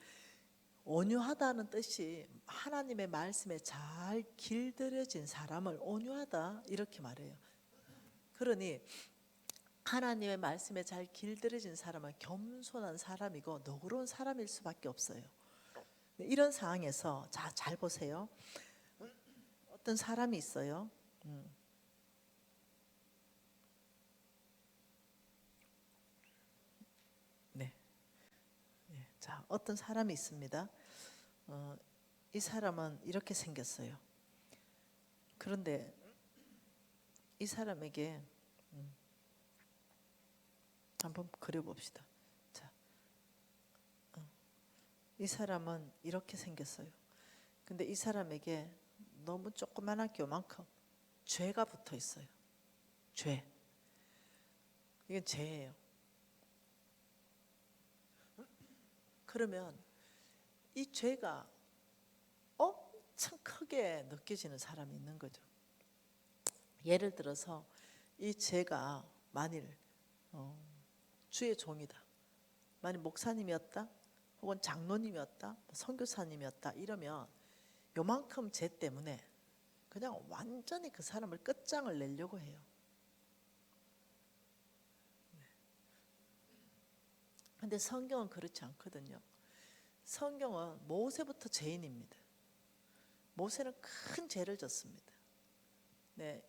S1: 온유하다는 뜻이 하나님의 말씀에 잘 길들여진 사람을 온유하다 이렇게 말해요. 그러니 하나님의 말씀에 잘 길들여진 사람은 겸손한 사람이고 너그러운 사람일 수밖에 없어요. 이런 상황에서 자, 잘 보세요. 어떤 사람이 있어요. 네. 자, 어떤 사람이 있습니다. 이 사람은 이렇게 생겼어요. 그런데 이 사람에게 한번 그려봅시다. 자, 이 사람은 이렇게 생겼어요. 근데 이 사람에게 너무 조그만한 요만큼 죄가 붙어 있어요. 죄. 이건 죄예요. 그러면 이 죄가 엄청 크게 느껴지는 사람이 있는 거죠. 예를 들어서 이 죄가 만일 주의 종이다. 만일 목사님이었다, 혹은 장로님이었다, 선교사님이었다 이러면 요만큼 죄 때문에 그냥 완전히 그 사람을 끝장을 내려고 해요. 근데 성경은 그렇지 않거든요. 성경은 모세부터 죄인입니다. 모세는 큰 죄를 졌습니다.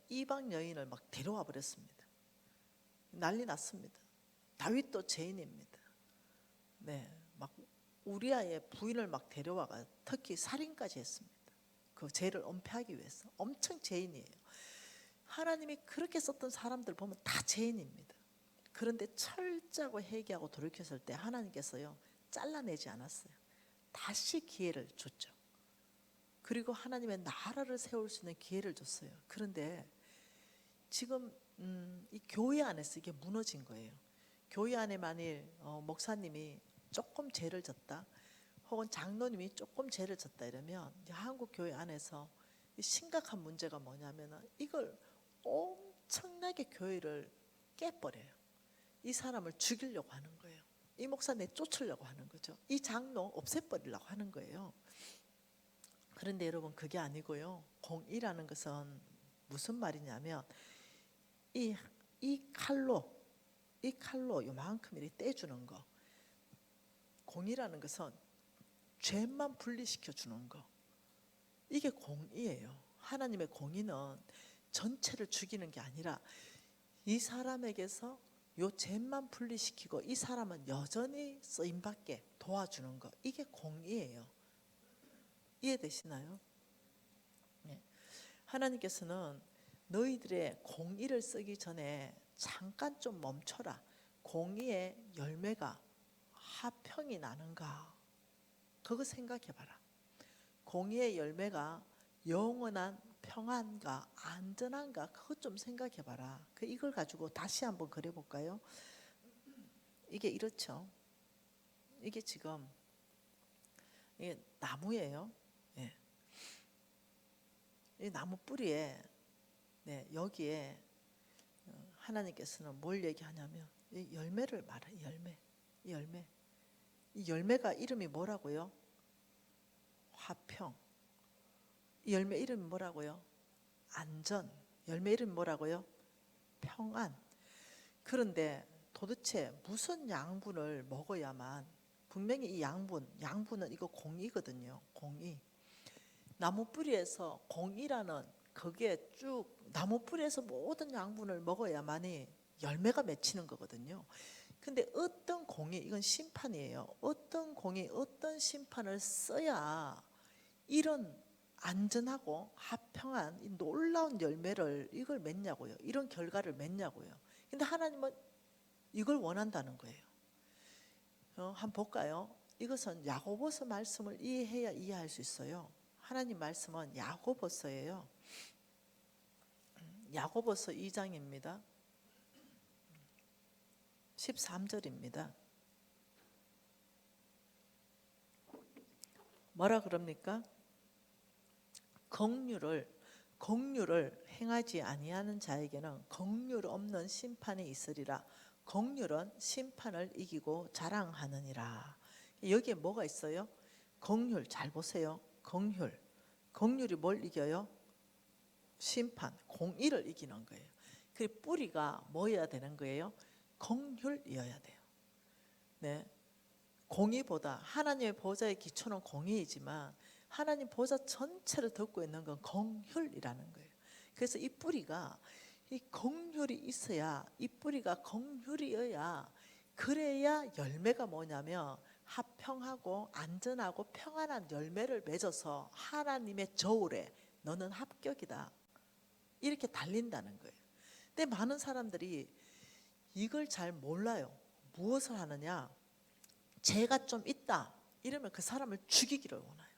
S1: 이방 여인을 막 데려와 버렸습니다. 난리 났습니다. 다윗도 죄인입니다. 막 우리아의 부인을 막 데려와가 특히 살인까지 했습니다. 그 죄를 은폐하기 위해서 엄청 죄인이에요. 하나님이 그렇게 썼던 사람들 보면 다 죄인입니다. 그런데 철저하고 회개하고 돌이켰을 때 하나님께서요 잘라내지 않았어요. 다시 기회를 줬죠. 그리고 하나님의 나라를 세울 수 있는 기회를 줬어요. 그런데 지금 이 교회 안에서 이게 무너진 거예요. 교회 안에 만일 목사님이 조금 죄를 졌다, 혹은 장로님이 조금 죄를 졌다 이러면 이제 한국 교회 안에서 심각한 문제가 뭐냐면 이걸 엄청나게 교회를 깨버려요. 이 사람을 죽이려고 하는 거예요. 이 목사 내쫓으려고 하는 거죠. 이 장로 없애버리려고 하는 거예요. 그런데 여러분 그게 아니고요. 공의라는 것은 무슨 말이냐면 이 칼로 요만큼 이렇게 떼주는 거. 공의라는 것은 죄만 분리시켜 주는 거. 이게 공의예요. 하나님의 공의는 전체를 죽이는 게 아니라 이 사람에게서 요 죄만 분리시키고 이 사람은 여전히 쓰임받게 도와주는 거. 이게 공의예요. 이해되시나요? 하나님께서는 너희들의 공의를 쓰기 전에 잠깐 좀 멈춰라. 공의의 열매가 화평이 나는가? 그거 생각해봐라. 공의의 열매가 영원한 평안과 안전한가? 그것 좀 생각해봐라. 이걸 가지고 다시 한번 그려볼까요? 이게 이렇죠. 이게 지금 이게 나무예요. 예. 이 나무 뿌리에 여기에 하나님께서는 뭘 얘기하냐면 이 열매를 말해. 이 열매. 이 열매가 이름이 뭐라고요? 화평. 이 열매 이름이 뭐라고요? 안전. 열매 이름이 뭐라고요? 평안. 그런데 도대체 무슨 양분을 먹어야만, 분명히 이 양분은 이거 공이거든요. 공이. 나무 뿌리에서 공이라는 거기에 쭉 나무 뿌리에서 모든 양분을 먹어야만이 열매가 맺히는 거거든요. 근데 어떤 공이, 이건 심판이에요. 어떤 공이 어떤 심판을 써야 이런 안전하고 화평한 이 놀라운 열매를 이걸 맺냐고요. 이런 결과를 맺냐고요. 근데 하나님은 이걸 원한다는 거예요. 한번 볼까요? 이것은 야고보서 말씀을 이해해야 이해할 수 있어요. 하나님 말씀은 야고보서예요. 야고보서 2장입니다. 13절입니다. 뭐라 그럽니까? 긍휼을 행하지 아니하는 자에게는 긍휼 없는 심판이 있으리라. 긍휼은 심판을 이기고 자랑하느니라. 여기에 뭐가 있어요? 긍휼, 잘 보세요. 긍휼이 뭘 이겨요? 심판, 공의를 이기는 거예요. 그 뿌리가 뭐여야 되는 거예요? 긍휼이어야 돼요. 네, 공의보다 하나님의 보좌의 기초는 공의이지만 하나님 보좌 전체를 덮고 있는 건 긍휼이라는 거예요. 그래서 이 뿌리가 이 긍휼이 있어야, 이 뿌리가 긍휼이어야, 그래야 열매가 뭐냐면 화평하고 안전하고 평안한 열매를 맺어서 하나님의 저울에 너는 합격이다 이렇게 달린다는 거예요. 근데 많은 사람들이 이걸 잘 몰라요. 무엇을 하느냐? 죄가 좀 있다 이러면 그 사람을 죽이기를 원해요.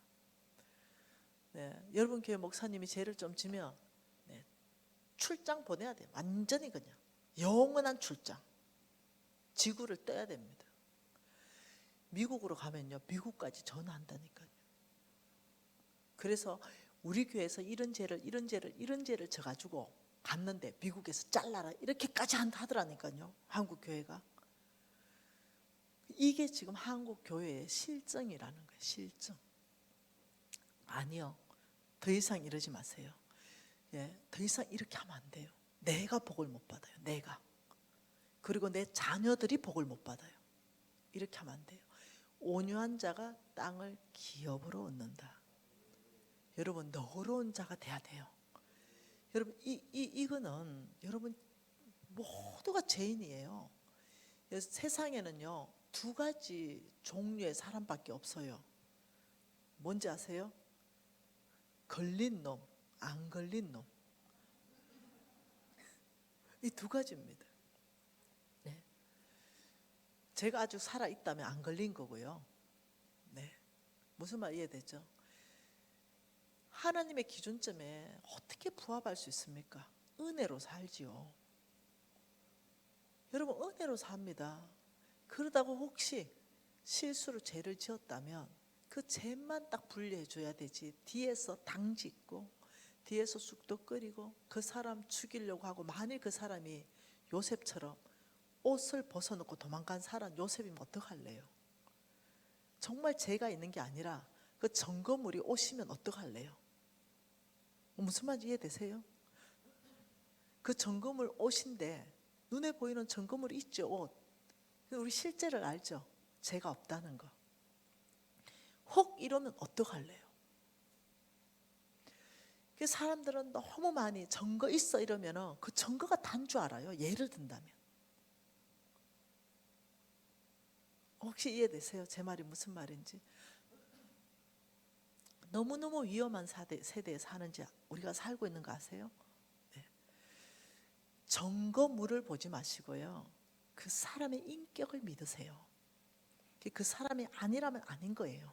S1: 네, 여러분 교회 목사님이 죄를 좀 지면 출장 보내야 돼요. 완전히 그냥 영원한 출장, 지구를 떠야 됩니다. 미국으로 가면요, 미국까지 전화한다니까요. 그래서 우리 교회에서 이런 죄를 져가지고 갔는데 미국에서 잘라라 이렇게까지 하더라니까요. 한국 교회가. 이게 지금 한국 교회의 실정이라는 거예요. 실정. 아니요, 더 이상 이러지 마세요. 더 이상 이렇게 하면 안 돼요. 내가 복을 못 받아요. 내가. 그리고 내 자녀들이 복을 못 받아요. 이렇게 하면 안 돼요. 온유한 자가 땅을 기업으로 얻는다. 여러분, 너그러운 자가 돼야 돼요. 여러분, 이거는 여러분 모두가 죄인이에요. 세상에는요, 두 가지 종류의 사람밖에 없어요. 뭔지 아세요? 걸린 놈, 안 걸린 놈. 이 두 가지입니다. 네. 제가 아직 살아 있다면 안 걸린 거고요. 네. 무슨 말 이해되죠? 하나님의 기준점에 어떻게 부합할 수 있습니까? 은혜로 살지요. 여러분, 은혜로 삽니다. 그러다가 혹시 실수로 죄를 지었다면 그 죄만 딱 분리해 줘야 되지, 뒤에서 당짓고 뒤에서 쑥도 끓이고 그 사람 죽이려고 하고, 만일 그 사람이 요셉처럼 옷을 벗어놓고 도망간 사람 요셉이면 어떡할래요? 정말 죄가 있는 게 아니라 그 증거물이 오시면 어떡할래요? 무슨 말인지 이해되세요? 그 증거물 옷인데, 눈에 보이는 증거물이 있죠, 옷. 우리 실제를 알죠? 죄가 없다는 거. 혹 이러면 어떡할래요? 그 사람들은 너무 많이 증거 있어 이러면 그 증거가 단 줄 알아요. 예를 든다면. 혹시 이해되세요? 제 말이 무슨 말인지. 너무너무 위험한 세대에 사는지 우리가 살고 있는 거 아세요? 네. 증거물을 보지 마시고요. 그 사람의 인격을 믿으세요. 그 사람이 아니라면 아닌 거예요.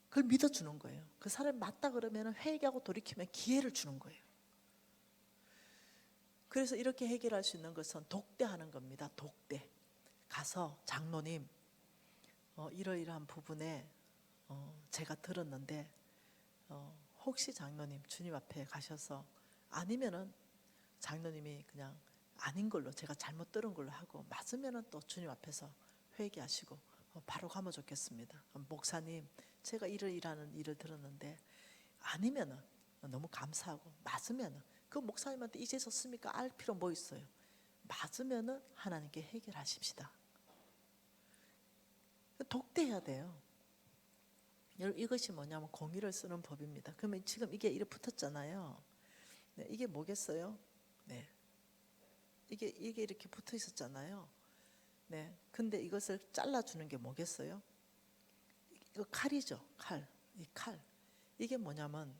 S1: 그걸 믿어주는 거예요. 그 사람이 맞다 그러면 회개하고 돌이키면 기회를 주는 거예요. 그래서 이렇게 해결할 수 있는 것은 독대하는 겁니다. 독대. 가서 장로님, 이러이러한 부분에 제가 들었는데 혹시 장로님 주님 앞에 가셔서, 아니면은 장로님이 그냥 아닌 걸로, 제가 잘못 들은 걸로 하고, 맞으면은 또 주님 앞에서 회개하시고 바로 가면 좋겠습니다. 목사님, 제가 이러이러한 일을 들었는데, 아니면은 너무 감사하고, 맞으면은 그 목사님한테 잊으셨습니까? 알 필요 뭐 있어요? 맞으면은 하나님께 해결하십시다. 독대해야 돼요. 여러분, 이것이 뭐냐면 공의를 쓰는 법입니다. 그러면 지금 이게 이렇게 붙었잖아요. 네, 이게 뭐겠어요? 네, 이게 이렇게 붙어 있었잖아요. 네, 근데 이것을 잘라주는 게 뭐겠어요? 이거 칼이죠, 칼. 이 칼. 이게 뭐냐면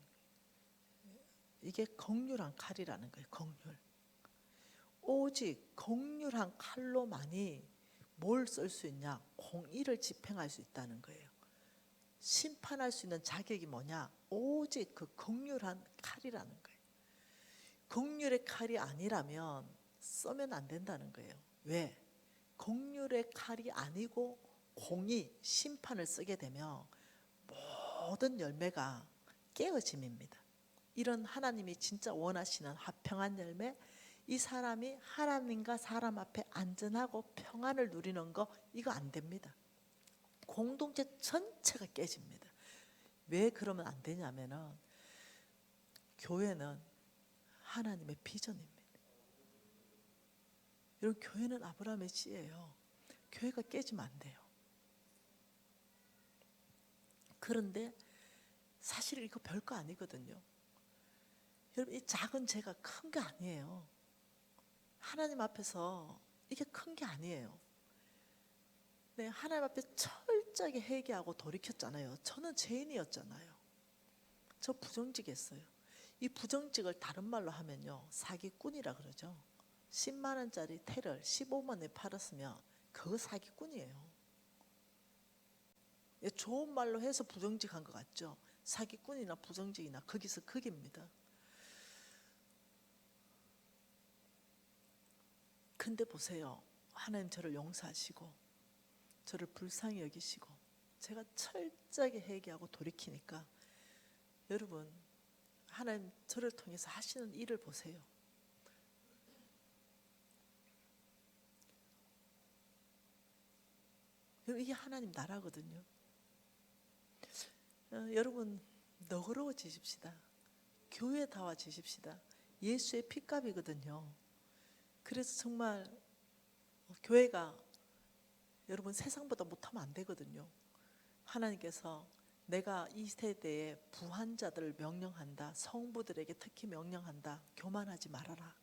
S1: 이게 극률한 칼이라는 거예요. 극률. 오직 극률한 칼로만이 뭘 쓸 수 있냐? 공의를 집행할 수 있다는 거예요. 심판할 수 있는 자격이 뭐냐? 오직 그 극률한 칼이라는 거예요. 극률의 칼이 아니라면 쓰면 안 된다는 거예요. 왜? 극률의 칼이 아니고 공의, 심판을 쓰게 되면 모든 열매가 깨어짐입니다. 이런 하나님이 진짜 원하시는 화평한 열매, 이 사람이 하나님과 사람 앞에 안전하고 평안을 누리는 거, 이거 안 됩니다. 공동체 전체가 깨집니다. 왜 그러면 안 되냐면은 교회는 하나님의 비전입니다. 여러분, 교회는 아브라함의 씨예요. 교회가 깨지면 안 돼요. 그런데 사실 이거 별거 아니거든요. 여러분, 이 작은 죄가 큰 게 아니에요. 하나님 앞에서 이게 큰 게 아니에요. 네, 하나님 앞에 철저하게 회개하고 돌이켰잖아요. 저는 죄인이었잖아요. 저 부정직했어요. 이 부정직을 다른 말로 하면요, 사기꾼이라 그러죠. 10만 원짜리 테를 15만 원에 팔았으면 그거 사기꾼이에요. 좋은 말로 해서 부정직한 것 같죠. 사기꾼이나 부정직이나 거기서 거기입니다. 근데 보세요, 하나님 저를 용서하시고 저를 불쌍히 여기시고 제가 철저하게 회개하고 돌이키니까, 여러분, 하나님 저를 통해서 하시는 일을 보세요. 이게 하나님 나라거든요. 여러분, 너그러워지십시다. 교회다워지십시다. 예수의 피값이거든요. 그래서 정말 교회가, 여러분, 세상보다 못하면 안 되거든요. 하나님께서 내가 이 세대에 부한자들을 명령한다. 성부들에게 특히 명령한다. 교만하지 말아라.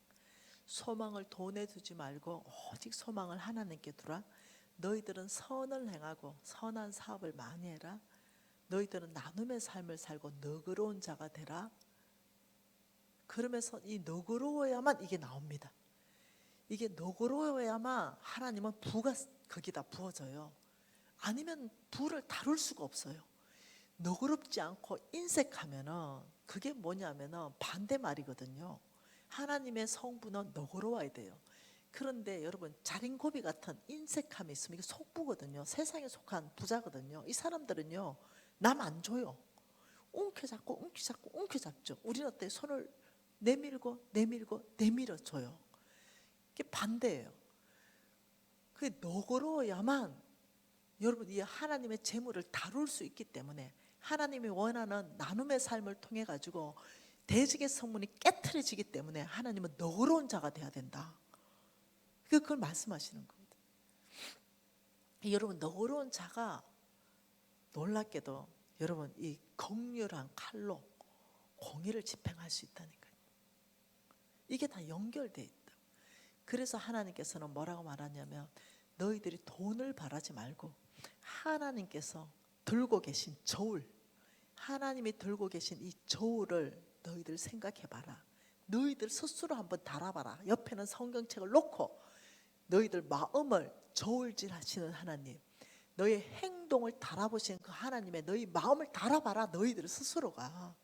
S1: 소망을 돈에 두지 말고 오직 소망을 하나님께 두라. 너희들은 선을 행하고 선한 사업을 많이 해라. 너희들은 나눔의 삶을 살고 너그러운 자가 되라. 그러면서 이 너그러워야만 이게 나옵니다. 이게 너그러워야만 하나님은 부가 거기다 부어져요. 아니면 부를 다룰 수가 없어요. 너그럽지 않고 인색하면은 그게 뭐냐면은 반대 말이거든요. 하나님의 성부는 너그러워야 돼요. 그런데 여러분, 자린고비 같은 인색함이 있으면 이게 속부거든요. 세상에 속한 부자거든요. 이 사람들은요, 남 안 줘요. 움켜잡고 움켜잡고 움켜잡죠. 우리는 어때? 손을 내밀고 내밀고 내밀어 줘요. 이게 반대예요. 그게 너그러워야만 여러분, 이 하나님의 재물을 다룰 수 있기 때문에, 하나님이 원하는 나눔의 삶을 통해 가지고 대직의 성문이 깨트려지기 때문에 하나님은 너그러운 자가 돼야 된다. 그걸 말씀하시는 겁니다. 여러분, 너그러운 자가 놀랍게도 여러분 이 긍휼한 칼로 공의를 집행할 수 있다는 거예요. 이게 다 연결돼 있다. 그래서 하나님께서는 뭐라고 말하냐면, 너희들이 돈을 바라지 말고 하나님께서 들고 계신 저울, 하나님이 들고 계신 이 저울을 너희들 생각해 봐라. 너희들 스스로 한번 달아봐라. 옆에는 성경책을 놓고 너희들 마음을 저울질하시는 하나님, 너의 행동을 달아보시는 그 하나님의 너희 마음을 달아봐라. 너희들 스스로가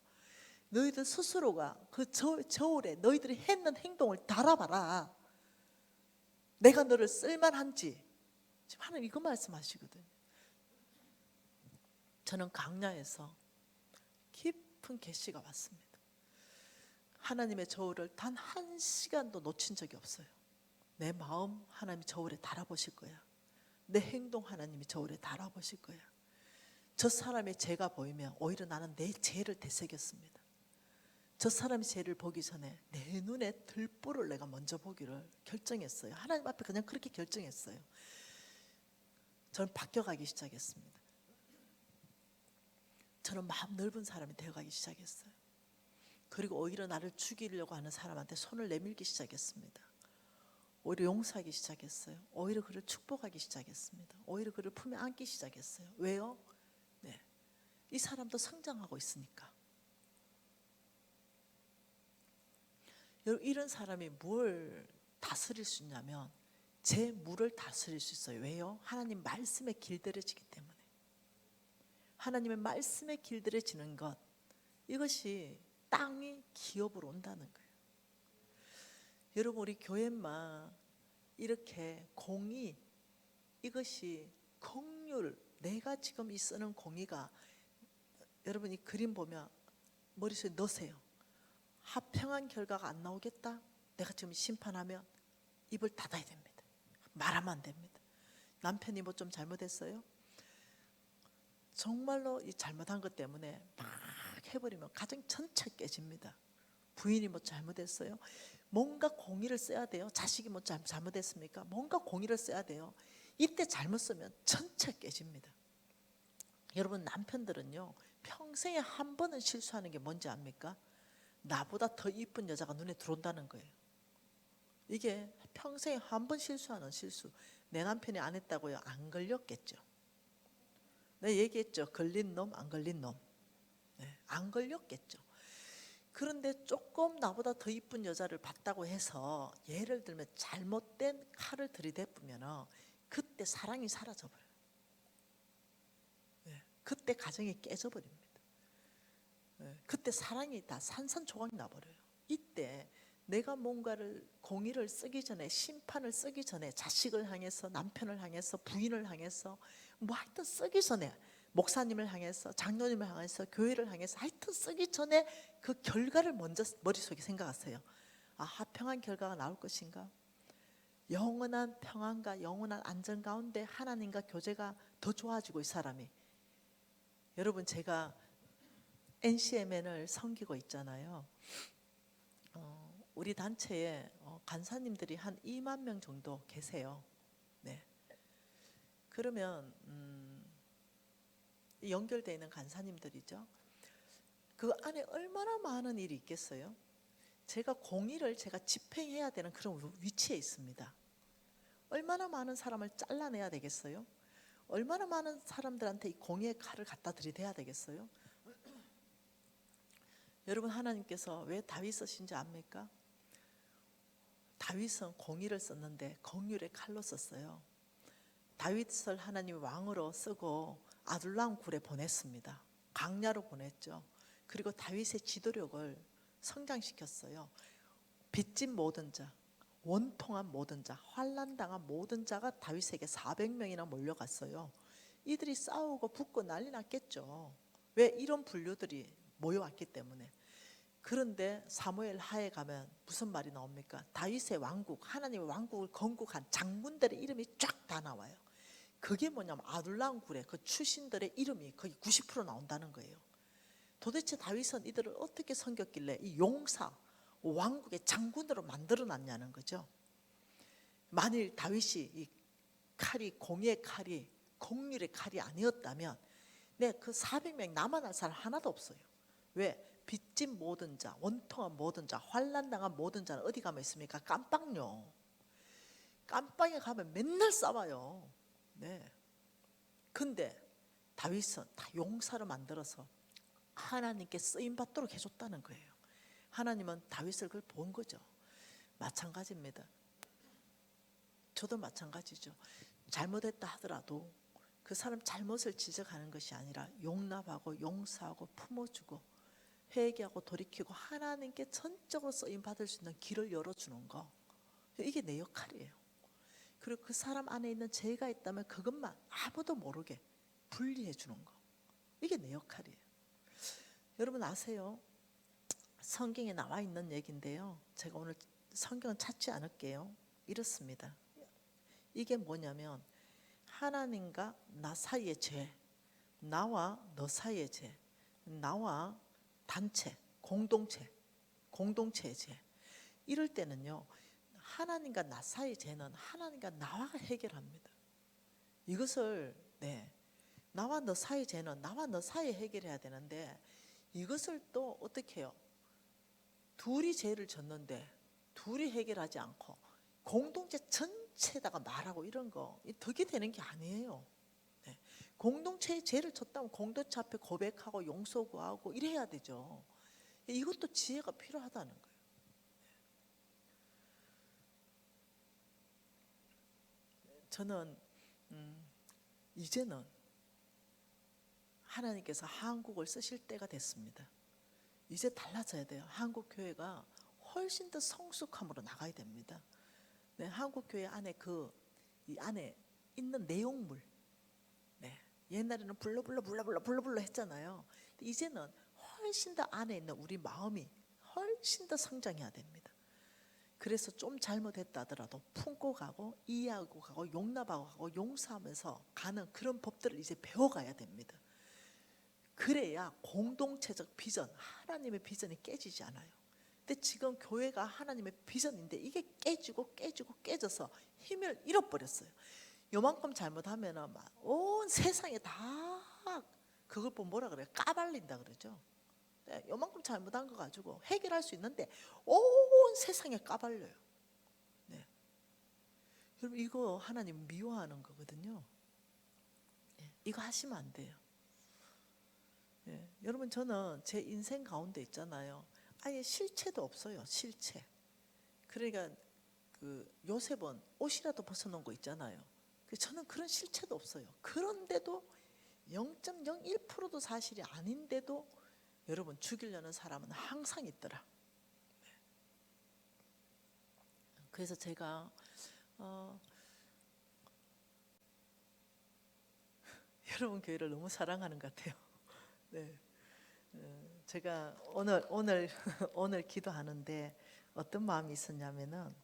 S1: 그 저울에 너희들이 했는 행동을 달아봐라. 내가 너를 쓸만한지. 지금 하나님 이거 말씀하시거든요. 저는 강야에서 깊은 계시가 왔습니다. 하나님의 저울을 단 한 시간도 놓친 적이 없어요. 내 마음 하나님이 저울에 달아보실 거야. 내 행동 하나님이 저울에 달아보실 거야. 저 사람의 죄가 보이면 오히려 나는 내 죄를 되새겼습니다. 저 사람의 죄를 보기 전에 내 눈에 들보를 내가 먼저 보기를 결정했어요. 하나님 앞에 그냥 그렇게 결정했어요. 저는 바뀌어가기 시작했습니다. 저는 마음 넓은 사람이 되어가기 시작했어요. 그리고 오히려 나를 죽이려고 하는 사람한테 손을 내밀기 시작했습니다. 오히려 용서하기 시작했어요. 오히려 그를 축복하기 시작했습니다. 오히려 그를 품에 안기 시작했어요. 왜요? 네, 이 사람도 성장하고 있으니까. 여러분, 이런 사람이 뭘 다스릴 수 있냐면 제 물을 다스릴 수 있어요. 왜요? 하나님 말씀에 길들여지기 때문에. 하나님의 말씀에 길들여지는 것, 이것이 땅이 기업으로 온다는 거예요. 여러분, 우리 교회만 이렇게 공의, 이것이 공률, 내가 지금 이 쓰는 공의가, 여러분 이 그림 보면 머릿속에 넣으세요. 합평한 결과가 안 나오겠다? 내가 지금 심판하면 입을 닫아야 됩니다. 말하면 안 됩니다. 남편이 뭐 좀 잘못했어요? 정말로 이 잘못한 것 때문에 막 해버리면 가정 전체 깨집니다. 부인이 뭐 잘못했어요? 뭔가 공의를 써야 돼요. 자식이 뭐 잘못했습니까? 뭔가 공의를 써야 돼요. 이때 잘못 쓰면 전체 깨집니다. 여러분, 남편들은요 평생에 한 번은 실수하는 게 뭔지 압니까? 나보다 더 이쁜 여자가 눈에 들어온다는 거예요. 이게 평생에 한 번 실수하는 실수. 내 남편이 안 했다고요? 안 걸렸겠죠. 내가 얘기했죠. 걸린 놈, 안 걸린 놈. 네, 안 걸렸겠죠. 그런데 조금 나보다 더 이쁜 여자를 봤다고 해서 예를 들면 잘못된 칼을 들이대면 그때 사랑이 사라져버려요. 네, 그때 가정이 깨져버립니다. 네, 그때 사랑이 다 산산조각 나버려요. 이때 내가 뭔가를 공의를 쓰기 전에, 심판을 쓰기 전에, 자식을 향해서, 남편을 향해서, 부인을 향해서, 뭐 하여튼 쓰기 전에, 목사님을 향해서, 장로님을 향해서, 교회를 향해서 하여튼 쓰기 전에 그 결과를 먼저 머릿속에 생각하세요. 아, 합평한 결과가 나올 것인가? 영원한 평안과 영원한 안전 가운데 하나님과 교제가 더 좋아지고 이 사람이. 여러분, 제가 NCMN을 섬기고 있잖아요. 우리 단체에 간사님들이 한 2만 명 정도 계세요. 네. 그러면 연결되어 있는 간사님들이죠. 그 안에 얼마나 많은 일이 있겠어요? 제가 공의를 제가 집행해야 되는 그런 위치에 있습니다. 얼마나 많은 사람을 잘라내야 되겠어요? 얼마나 많은 사람들한테 이 공의의 칼을 갖다 들이대야 되겠어요? 여러분, 하나님께서 왜 다윗 쓰신지 압니까? 다윗은 공의를 썼는데 긍휼의 칼로 썼어요. 다윗을 하나님이 왕으로 쓰고 아둘람 굴에 보냈습니다. 광야로 보냈죠. 그리고 다윗의 지도력을 성장시켰어요. 빚진 모든 자, 원통한 모든 자, 환난당한 모든 자가 다윗에게 400명이나 몰려갔어요. 이들이 싸우고 붙고 난리 났겠죠. 왜? 이런 분류들이 모여왔기 때문에. 그런데 사무엘 하에 가면 무슨 말이 나옵니까? 다윗의 왕국, 하나님의 왕국을 건국한 장군들의 이름이 쫙 다 나와요. 그게 뭐냐면 아둘람 굴의 그 출신들의 이름이 거의 90% 나온다는 거예요. 도대체 다윗은 이들을 어떻게 섬겼길래 이 용사, 왕국의 장군으로 만들어놨냐는 거죠. 만일 다윗이 이 칼이, 공의의 칼이 긍휼의 칼이 아니었다면 그 400명 남아날 사람 하나도 없어요. 왜? 빚진 모든 자, 원통한 모든 자, 환난당한 모든 자는 어디 가면 있습니까? 깜빵요. 깜빵에 가면 맨날 싸워요. 네. 근데 다윗은 다 용사로 만들어서 하나님께 쓰임 받도록 해줬다는 거예요. 하나님은 다윗을 그걸 본 거죠. 마찬가지입니다. 저도 마찬가지죠. 잘못했다 하더라도 그 사람 잘못을 지적하는 것이 아니라 용납하고 용서하고 품어주고 회개하고 돌이키고 하나님께 전적으로 쓰임 받을 수 있는 길을 열어주는 거, 이게 내 역할이에요. 그리고 그 사람 안에 있는 죄가 있다면 그것만 아무도 모르게 분리해 주는 거, 이게 내 역할이에요. 여러분 아세요? 성경에 나와 있는 얘기인데요, 제가 오늘 성경은 찾지 않을게요. 이렇습니다. 이게 뭐냐면 하나님과 나 사이의 죄, 나와 너 사이의 죄, 나와 단체, 공동체의 죄, 이럴 때는요, 하나님과 나 사이의 죄는 하나님과 나와 해결합니다. 이것을 나와 너 사이의 죄는 나와 너 사이에 해결해야 되는데, 이것을 또 어떻게 해요? 둘이 죄를 졌는데 둘이 해결하지 않고 공동체 전체에다가 말하고 이런 거 덕이 되는 게 아니에요. 공동체에 죄를 졌다면 공동체 앞에 고백하고 용서 구하고 이래야 되죠. 이것도 지혜가 필요하다는 거예요. 저는 이제는 하나님께서 한국을 쓰실 때가 됐습니다. 이제 달라져야 돼요. 한국 교회가 훨씬 더 성숙함으로 나가야 됩니다. 한국 교회 안에 이 안에 있는 내용물, 옛날에는 불러 했잖아요. 이제는 훨씬 더 안에 있는 우리 마음이 훨씬 더 성장해야 됩니다. 그래서 좀 잘못했다 하더라도 품고 가고 이해하고 가고 용납하고 가고 용서하면서 가는 그런 법들을 이제 배워가야 됩니다. 그래야 공동체적 비전, 하나님의 비전이 깨지지 않아요. 근데 지금 교회가 하나님의 비전인데 이게 깨져서 힘을 잃어버렸어요. 요만큼 잘못하면 온 세상에 다 그걸 보면 뭐라 그래요? 까발린다 그러죠. 요만큼 잘못한 거 가지고 해결할 수 있는데 온 세상에 까발려요. 여러분 이거 하나님 미워하는 거거든요. 이거 하시면 안 돼요. 여러분 저는 제 인생 가운데 있잖아요, 아예 실체도 없어요. 실체. 그러니까 요셉은 옷이라도 벗어놓은 거 있잖아요. 저는 그런 실체도 없어요. 그런데도 0.01%도 사실이 아닌데도 여러분 죽이려는 사람은 항상 있더라. 그래서 제가 여러분 교회를 너무 사랑하는 것 같아요. 제가 오늘 기도하는데 어떤 마음이 있었냐면은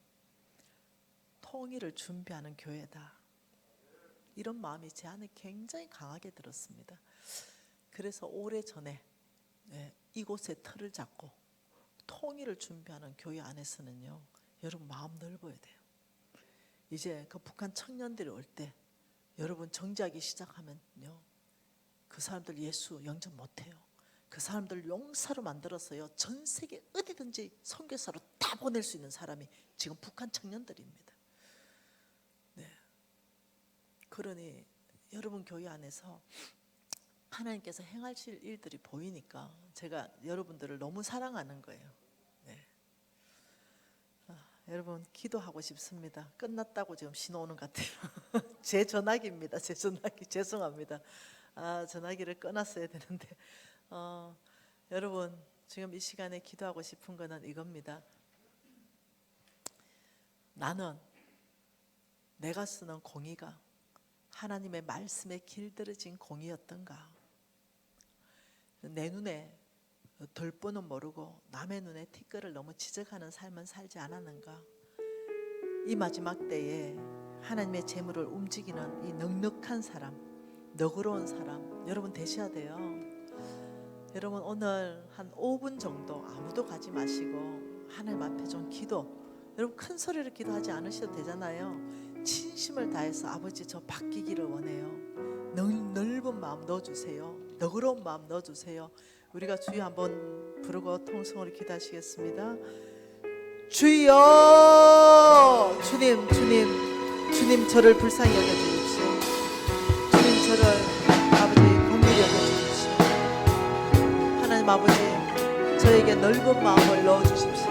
S1: 통일을 준비하는 교회다, 이런 마음이 제 안에 굉장히 강하게 들었습니다. 그래서 오래전에 이곳에 틀을 잡고 통일을 준비하는 교회 안에서는요, 여러분 마음 넓어야 돼요. 이제 그 북한 청년들이 올 때 여러분 정지하기 시작하면요, 그 사람들 예수 영접 못해요. 그 사람들 용사로 만들었어요. 전 세계 어디든지 선교사로 다 보낼 수 있는 사람이 지금 북한 청년들입니다. 그러니 여러분 교회 안에서 하나님께서 행하실 일들이 보이니까 제가 여러분들을 너무 사랑하는 거예요. 여러분 기도하고 싶습니다. 끝났다고 지금 신호 오는 것 같아요. 제 전화기입니다. 제 전화기 죄송합니다. 전화기를 끊었어야 되는데 여러분 지금 이 시간에 기도하고 싶은 거는 이겁니다. 나는 내가 쓰는 공의가 하나님의 말씀에 길들여진 공의였던가, 내 눈에 덜보는 모르고 남의 눈에 티끌을 너무 지적하는 삶은 살지 않았는가. 이 마지막 때에 하나님의 재물을 움직이는 이 넉넉한 사람, 너그러운 사람 여러분 되셔야 돼요. 여러분 오늘 한 5분 정도 아무도 가지 마시고 하나님 앞에 좀 기도, 여러분 큰 소리로 기도하지 않으셔도 되잖아요. 진심을 다해서 아버지 저 바뀌기를 원해요. 넓은 마음 넣어주세요. 너그러운 마음 넣어주세요. 우리가 주여 한번 부르고 통성으로 기도하시겠습니다. 주여, 주님 저를 불쌍히 여겨주십시오. 주님 저를 아버지 긍휼히 여겨주십시오. 하나님 아버지 저에게 넓은 마음을 넣어 주십시오.